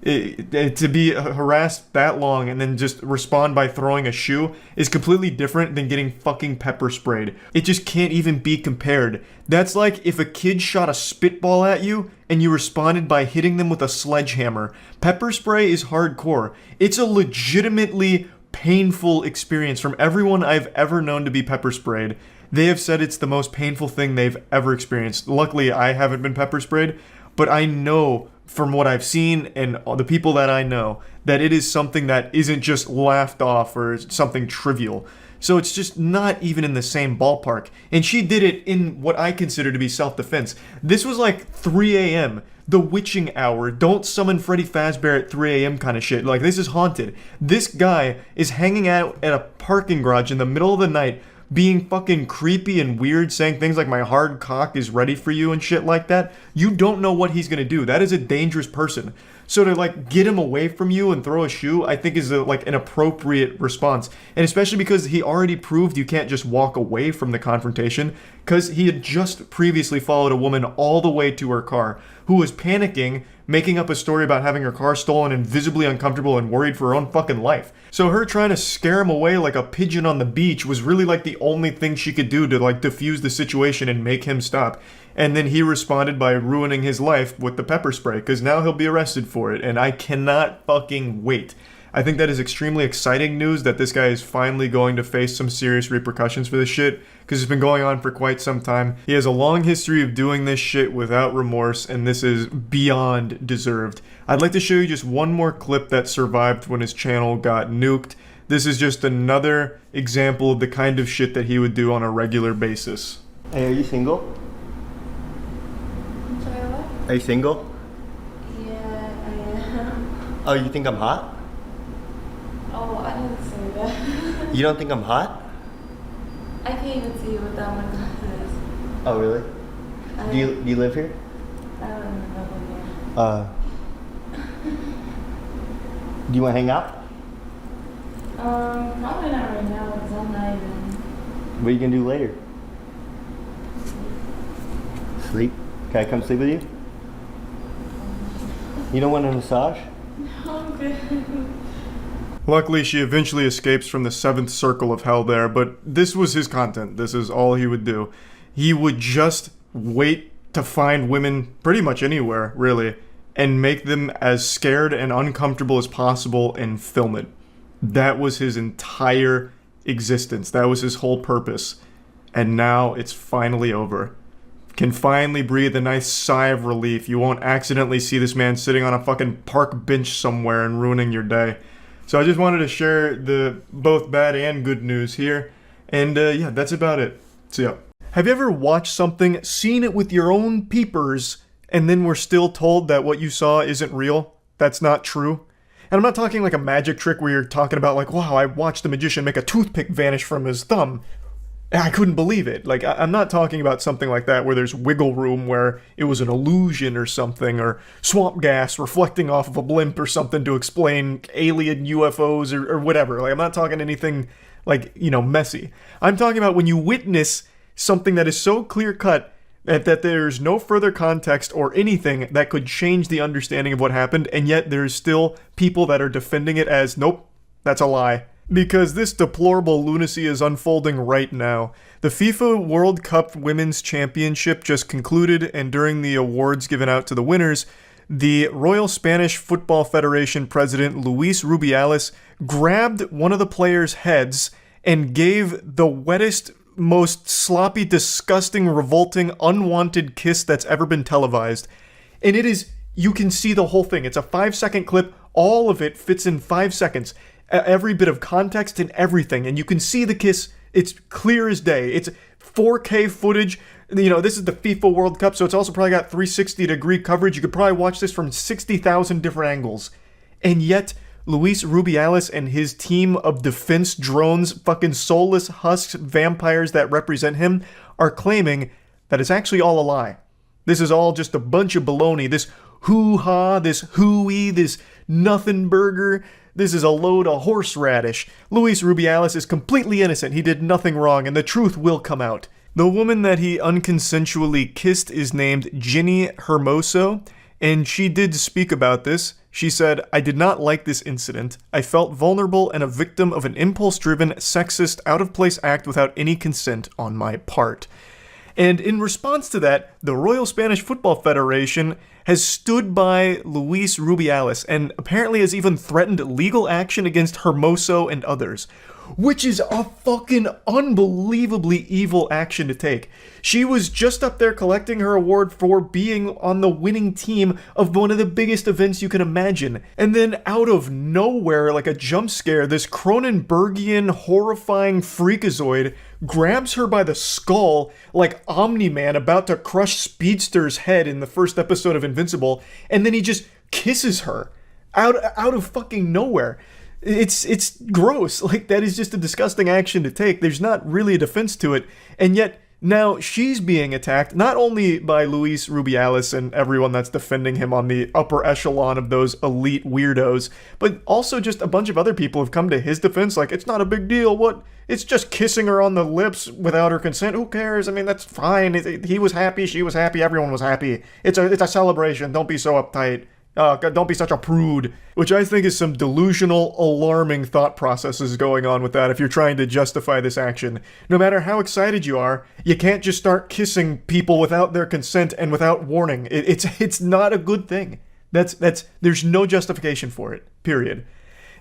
To be harassed that long and then just respond by throwing a shoe is completely different than getting fucking pepper sprayed. It just can't even be compared. That's like if a kid shot a spitball at you and you responded by hitting them with a sledgehammer. Pepper spray is hardcore. It's a legitimately painful experience from everyone I've ever known to be pepper sprayed. They have said it's the most painful thing they've ever experienced. Luckily, I haven't been pepper sprayed, but I know from what I've seen and the people that I know that it is something that isn't just laughed off or something trivial. So it's just not even in the same ballpark. And she did it in what I consider to be self-defense. This was like 3 a.m., the witching hour, don't summon Freddy Fazbear at 3 a.m. kind of shit. Like, this is haunted. This guy is hanging out at a parking garage in the middle of the night, being fucking creepy and weird, saying things like my hard cock is ready for you and shit like that. You don't know what he's gonna do. That is a dangerous person. So to like get him away from you and throw a shoe, I think is like an appropriate response. And especially because he already proved you can't just walk away from the confrontation, because he had just previously followed a woman all the way to her car who was panicking, making up a story about having her car stolen and visibly uncomfortable and worried for her own fucking life. So her trying to scare him away like a pigeon on the beach was really like the only thing she could do to like diffuse the situation and make him stop. And then he responded by ruining his life with the pepper spray, because now he'll be arrested for it, and I cannot fucking wait. I think that is extremely exciting news that this guy is finally going to face some serious repercussions for this shit, because it's been going on for quite some time. He has a long history of doing this shit without remorse, and this is beyond deserved. I'd like to show you just one more clip that survived when his channel got nuked. This is just another example of the kind of shit that he would do on a regular basis. Hey, are you single? I'm sorry, what? Are you single? Yeah, I am. Oh, you think I'm hot? Oh, I didn't say that. You don't think I'm hot? I can't even see you without my glasses. Oh, really? Do you live here? I don't even know here. Do you want to hang out? Probably not right now because I'm not even. What are you going to do later? Sleep? Can I come sleep with you? You don't want a massage? No, I'm good. Luckily, she eventually escapes from the 7th circle of hell there, but this was his content. This is all he would do. He would just wait to find women pretty much anywhere, really, and make them as scared and uncomfortable as possible and film it. That was his entire existence. That was his whole purpose. And now it's finally over. Can finally breathe a nice sigh of relief. You won't accidentally see this man sitting on a fucking park bench somewhere and ruining your day. So I just wanted to share the both bad and good news here. And yeah, that's about it. So yeah. Have you ever watched something, seen it with your own peepers, and then were still told that what you saw isn't real? That's not true? And I'm not talking like a magic trick where you're talking about like, wow, I watched a magician make a toothpick vanish from his thumb. I couldn't believe it. Like, I'm not talking about something like that where there's wiggle room where it was an illusion or something, or swamp gas reflecting off of a blimp or something to explain alien UFOs or whatever. Like, I'm not talking anything like, you know, messy. I'm talking about when you witness something that is so clear-cut that there's no further context or anything that could change the understanding of what happened, and yet there's still people that are defending it as, nope, that's a lie. Because this deplorable lunacy is unfolding right now. The FIFA World Cup Women's Championship just concluded, and during the awards given out to the winners, the Royal Spanish Football Federation president Luis Rubiales grabbed one of the players' heads and gave the wettest, most sloppy, disgusting, revolting, unwanted kiss that's ever been televised. And it is, you can see the whole thing. It's a 5-second clip. All of it fits in 5 seconds. Every bit of context and everything, and you can see the kiss. It's clear as day. It's 4K footage. You know, this is the FIFA World Cup, so it's also probably got 360-degree coverage. You could probably watch this from 60,000 different angles. And yet, Luis Rubiales and his team of defense drones, fucking soulless husks, vampires that represent him, are claiming that it's actually all a lie. This is all just a bunch of baloney. This hoo-ha, this hooey, this nothing burger. This is a load of horseradish. Luis Rubiales is completely innocent. He did nothing wrong, and the truth will come out. The woman that he unconsensually kissed is named Ginny Hermoso, and she did speak about this. She said, "I did not like this incident. I felt vulnerable and a victim of an impulse-driven, sexist, out-of-place act without any consent on my part." And in response to that, the Royal Spanish Football Federation has stood by Luis Rubiales and apparently has even threatened legal action against Hermoso and others, which is a fucking unbelievably evil action to take. She was just up there collecting her award for being on the winning team of one of the biggest events you can imagine. And then out of nowhere, like a jump scare, this Cronenbergian horrifying freakazoid grabs her by the skull like Omni-Man about to crush Speedster's head in the first episode of Invincible, and then he just kisses her out of fucking nowhere. It's gross. Like, that is just a disgusting action to take. There's not really a defense to it. And yet, now she's being attacked, not only by Luis Rubiales and everyone that's defending him on the upper echelon of those elite weirdos, but also just a bunch of other people have come to his defense, like, it's not a big deal, what? It's just kissing her on the lips without her consent, who cares? I mean, that's fine. He was happy, she was happy, everyone was happy. It's a celebration, don't be so uptight. Don't be such a prude. Which I think is some delusional, alarming thought processes going on with that if you're trying to justify this action. No matter how excited you are, you can't just start kissing people without their consent and without warning. It's not a good thing. There's no justification for it. Period.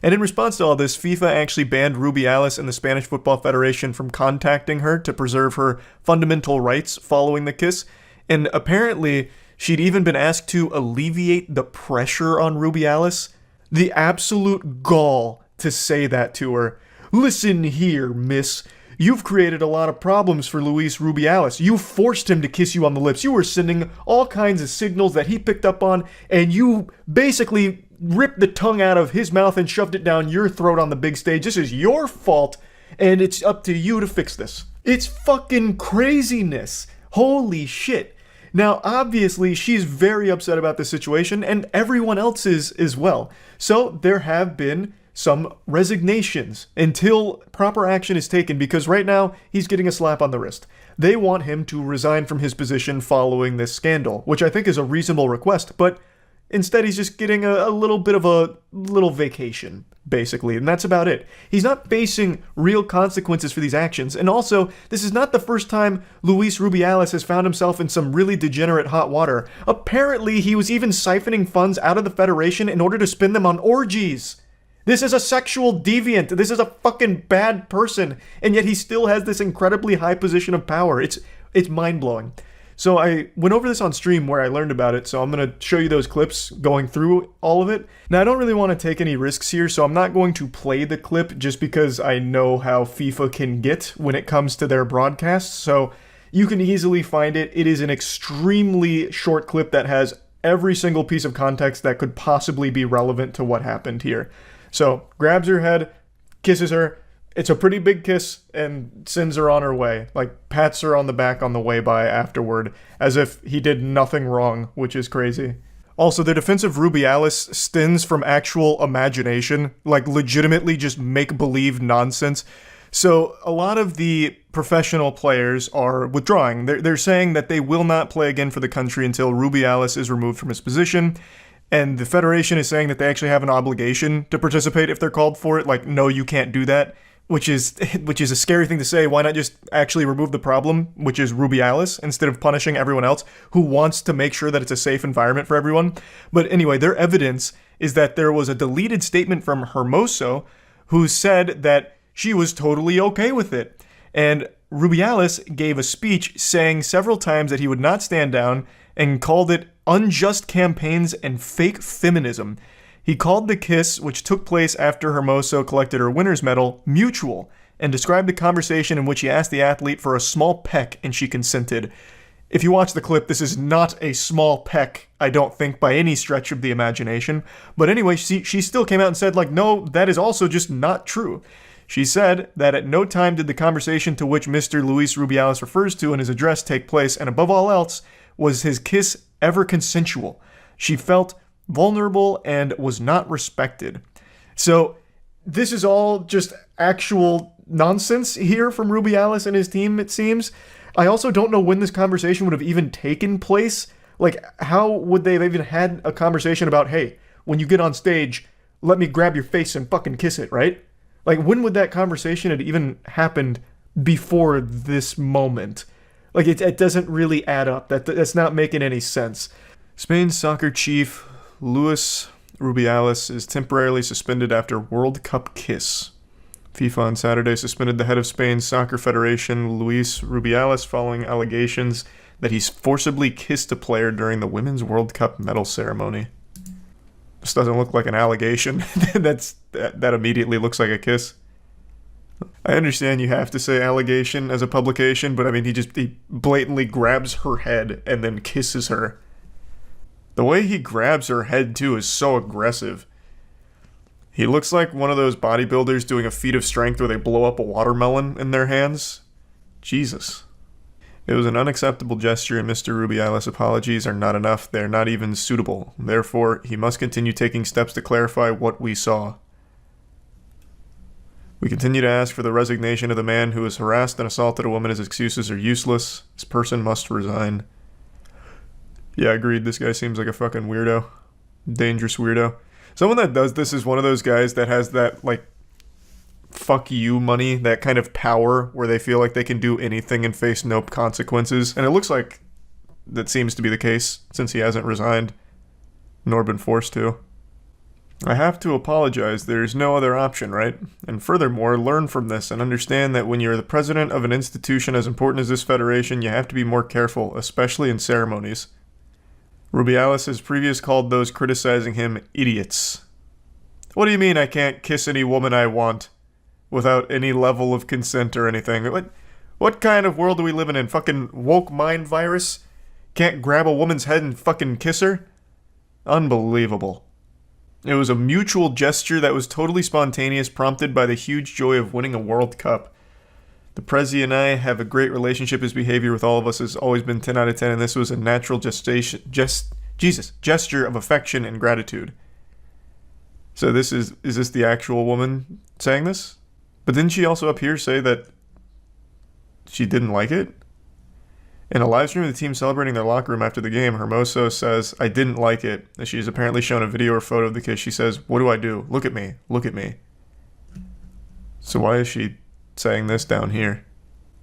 And in response to all this, FIFA actually banned Rubiales and the Spanish Football Federation from contacting her to preserve her fundamental rights following the kiss. And apparently, she'd even been asked to alleviate the pressure on Rubiales. The absolute gall to say that to her. Listen here, miss. You've created a lot of problems for Luis Rubiales. You forced him to kiss you on the lips. You were sending all kinds of signals that he picked up on, and you basically ripped the tongue out of his mouth and shoved it down your throat on the big stage. This is your fault, and it's up to you to fix this. It's fucking craziness. Holy shit. Now, obviously, she's very upset about the situation, and everyone else is as well. So there have been some resignations until proper action is taken, because right now he's getting a slap on the wrist. They want him to resign from his position following this scandal, which I think is a reasonable request, but instead he's just getting a little bit of a little vacation, basically, and that's about it. He's not facing real consequences for these actions, and also, this is not the first time Luis Rubiales has found himself in some really degenerate hot water. Apparently, he was even siphoning funds out of the Federation in order to spend them on orgies. This is a sexual deviant. This is a fucking bad person. And yet he still has this incredibly high position of power. It's mind-blowing. So I went over this on stream where I learned about it, so I'm going to show you those clips going through all of it. Now, I don't really want to take any risks here, so I'm not going to play the clip just because I know how FIFA can get when it comes to their broadcasts. So you can easily find it. It is an extremely short clip that has every single piece of context that could possibly be relevant to what happened here. So, grabs her head, kisses her. It's a pretty big kiss, and sends her on her way. Like, pats her on the back on the way by afterward, as if he did nothing wrong, which is crazy. Also, the defense of Rubiales stems from actual imagination, like legitimately just make-believe nonsense. So, a lot of the professional players are withdrawing. They're saying that they will not play again for the country until Rubiales is removed from his position. And the Federation is saying that they actually have an obligation to participate if they're called for it. Like, no, you can't do that, which is a scary thing to say. Why not just actually remove the problem, which is Rubiales, instead of punishing everyone else who wants to make sure that it's a safe environment for everyone? But anyway, their evidence is that there was a deleted statement from Hermoso who said that she was totally okay with it. And Rubiales gave a speech saying several times that he would not stand down and called it unjust campaigns and fake feminism. He called the kiss, which took place after Hermoso collected her winner's medal, mutual, and described the conversation in which he asked the athlete for a small peck and she consented. If you watch the clip, this is not a small peck, I don't think, by any stretch of the imagination. But anyway, she still came out and said, like, no, that is also just not true. She said that at no time did the conversation to which Mr. Luis Rubiales refers to in his address take place, and above all else, was his kiss ever consensual. She felt vulnerable and was not respected. So this is all just actual nonsense here from Rubiales and his team, it seems. I also don't know when this conversation would have even taken place. Like, how would they have even had a conversation about, hey, when you get on stage, let me grab your face and fucking kiss it, right? Like, when would that conversation have even happened before this moment? Like, it doesn't really add up. That's not making any sense. Spain's soccer chief, Luis Rubiales, is temporarily suspended after World Cup kiss. FIFA on Saturday suspended the head of Spain's soccer federation, Luis Rubiales, following allegations that he forcibly kissed a player during the Women's World Cup medal ceremony. This doesn't look like an allegation. that immediately looks like a kiss. I understand you have to say allegation as a publication, but I mean, he blatantly grabs her head and then kisses her. The way he grabs her head, too, is so aggressive. He looks like one of those bodybuilders doing a feat of strength where they blow up a watermelon in their hands. Jesus. It was an unacceptable gesture, and Mr. Rubiales' apologies are not enough. They are not even suitable. Therefore, he must continue taking steps to clarify what we saw. We continue to ask for the resignation of the man who has harassed and assaulted a woman. His excuses are useless. This person must resign. Yeah, agreed. This guy seems like a fucking weirdo. Dangerous weirdo. Someone that does this is one of those guys that has that, like, fuck you money, that kind of power where they feel like they can do anything and face no consequences. And it looks like that seems to be the case since he hasn't resigned, nor been forced to. I have to apologize. There's no other option, right? And furthermore, learn from this and understand that when you're the president of an institution as important as this federation, you have to be more careful, especially in ceremonies. Rubiales has previously called those criticizing him idiots. What do you mean I can't kiss any woman I want without any level of consent or anything? What kind of world are we living in? Fucking woke mind virus? Can't grab a woman's head and fucking kiss her? Unbelievable. It was a mutual gesture that was totally spontaneous, prompted by the huge joy of winning a World Cup. The Prezi and I have a great relationship. His behavior with all of us has always been 10 out of 10, and this was a natural gesture of affection and gratitude. So is this the actual woman saying this? But didn't she also up here say that she didn't like it? In a live stream of the team celebrating their locker room after the game, Hermoso says, "I didn't like it." As she has apparently shown a video or photo of the kiss, she says, "What do I do? Look at me. Look at me." So why is she saying this down here?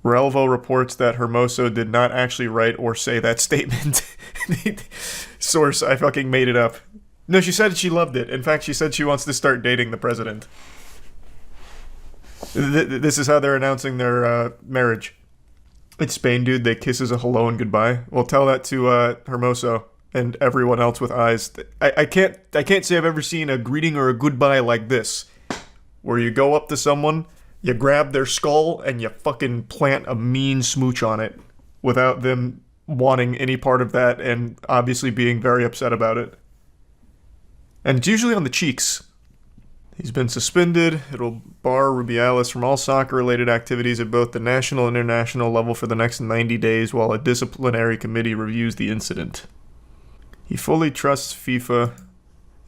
Relvo reports that Hermoso did not actually write or say that statement. Source, I fucking made it up. No, she said she loved it. In fact, she said she wants to start dating the president. This is how they're announcing their marriage. It's Spain, dude. They kiss as a hello and goodbye. Well, tell that to Hermoso and everyone else with eyes. I can't say I've ever seen a greeting or a goodbye like this, where you go up to someone, you grab their skull, and you fucking plant a mean smooch on it without them wanting any part of that and obviously being very upset about it. And it's usually on the cheeks. He's been suspended. It'll bar Rubiales from all soccer-related activities at both the national and international level for the next 90 days while a disciplinary committee reviews the incident. He fully trusts FIFA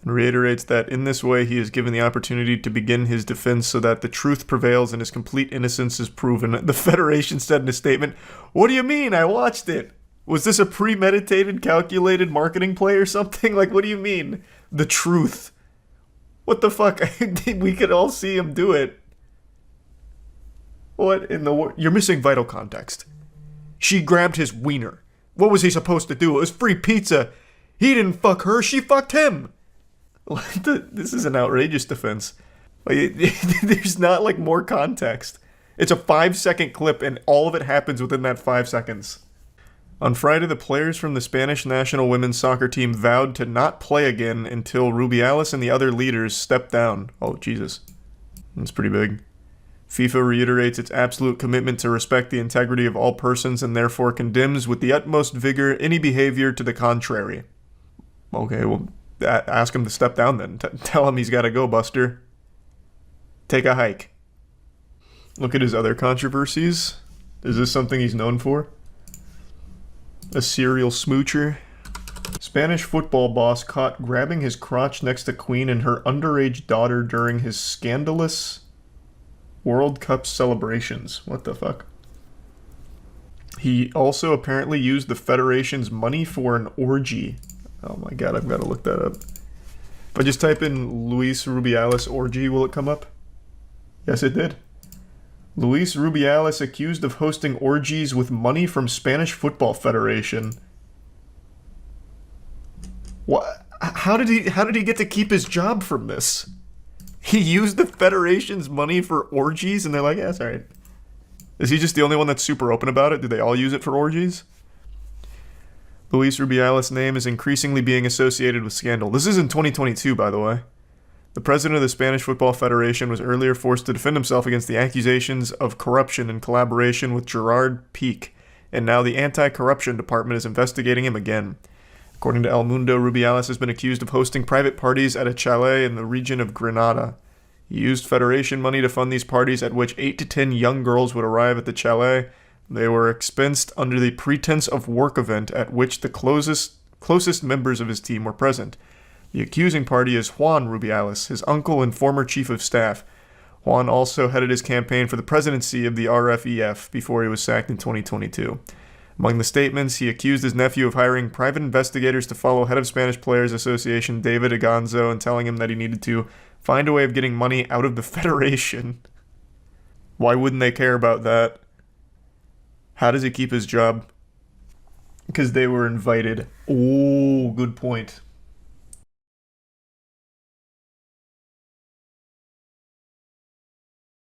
and reiterates that in this way he is given the opportunity to begin his defense so that the truth prevails and his complete innocence is proven. The Federation said in a statement, "What do you mean? I watched it. Was this a premeditated, calculated marketing play or something? Like, what do you mean? The truth. What the fuck? We could all see him do it. What in the world? You're missing vital context. She grabbed his wiener. What was he supposed to do? It was free pizza. He didn't fuck her. She fucked him. This is an outrageous defense. There's not like more context. It's a 5-second clip and all of it happens within that 5 seconds. On Friday, the players from the Spanish national women's soccer team vowed to not play again until Rubiales and the other leaders stepped down. Oh, Jesus. That's pretty big. FIFA reiterates its absolute commitment to respect the integrity of all persons and therefore condemns with the utmost vigor any behavior to the contrary. Okay, well, ask him to step down then. Tell him he's got to go, Buster. Take a hike. Look at his other controversies. Is this something he's known for? A serial smoocher. Spanish football boss caught grabbing his crotch next to Queen and her underage daughter during his scandalous World Cup celebrations. What the fuck? He also apparently used the Federation's money for an orgy. Oh my god, I've got to look that up. If I just type in Luis Rubiales orgy, will it come up? Yes, it did. Luis Rubiales accused of hosting orgies with money from Spanish Football Federation. What? How did he get to keep his job from this? He used the Federation's money for orgies, and they're like, yeah, that's alright. Is he just the only one that's super open about it? Do they all use it for orgies? Luis Rubiales' name is increasingly being associated with scandal. This is in 2022, by the way. The president of the Spanish Football Federation was earlier forced to defend himself against the accusations of corruption in collaboration with Gerard Pique, and now the anti-corruption department is investigating him again. According to El Mundo, Rubiales has been accused of hosting private parties at a chalet in the region of Granada. He used Federation money to fund these parties at which 8 to 10 young girls would arrive at the chalet. They were expensed under the pretense of work event at which the closest members of his team were present. The accusing party is Juan Rubiales, his uncle and former chief of staff. Juan also headed his campaign for the presidency of the RFEF before he was sacked in 2022. Among the statements, he accused his nephew of hiring private investigators to follow head of Spanish Players Association David Aganzo and telling him that he needed to find a way of getting money out of the Federation. Why wouldn't they care about that? How does he keep his job? Because they were invited. Oh, good point.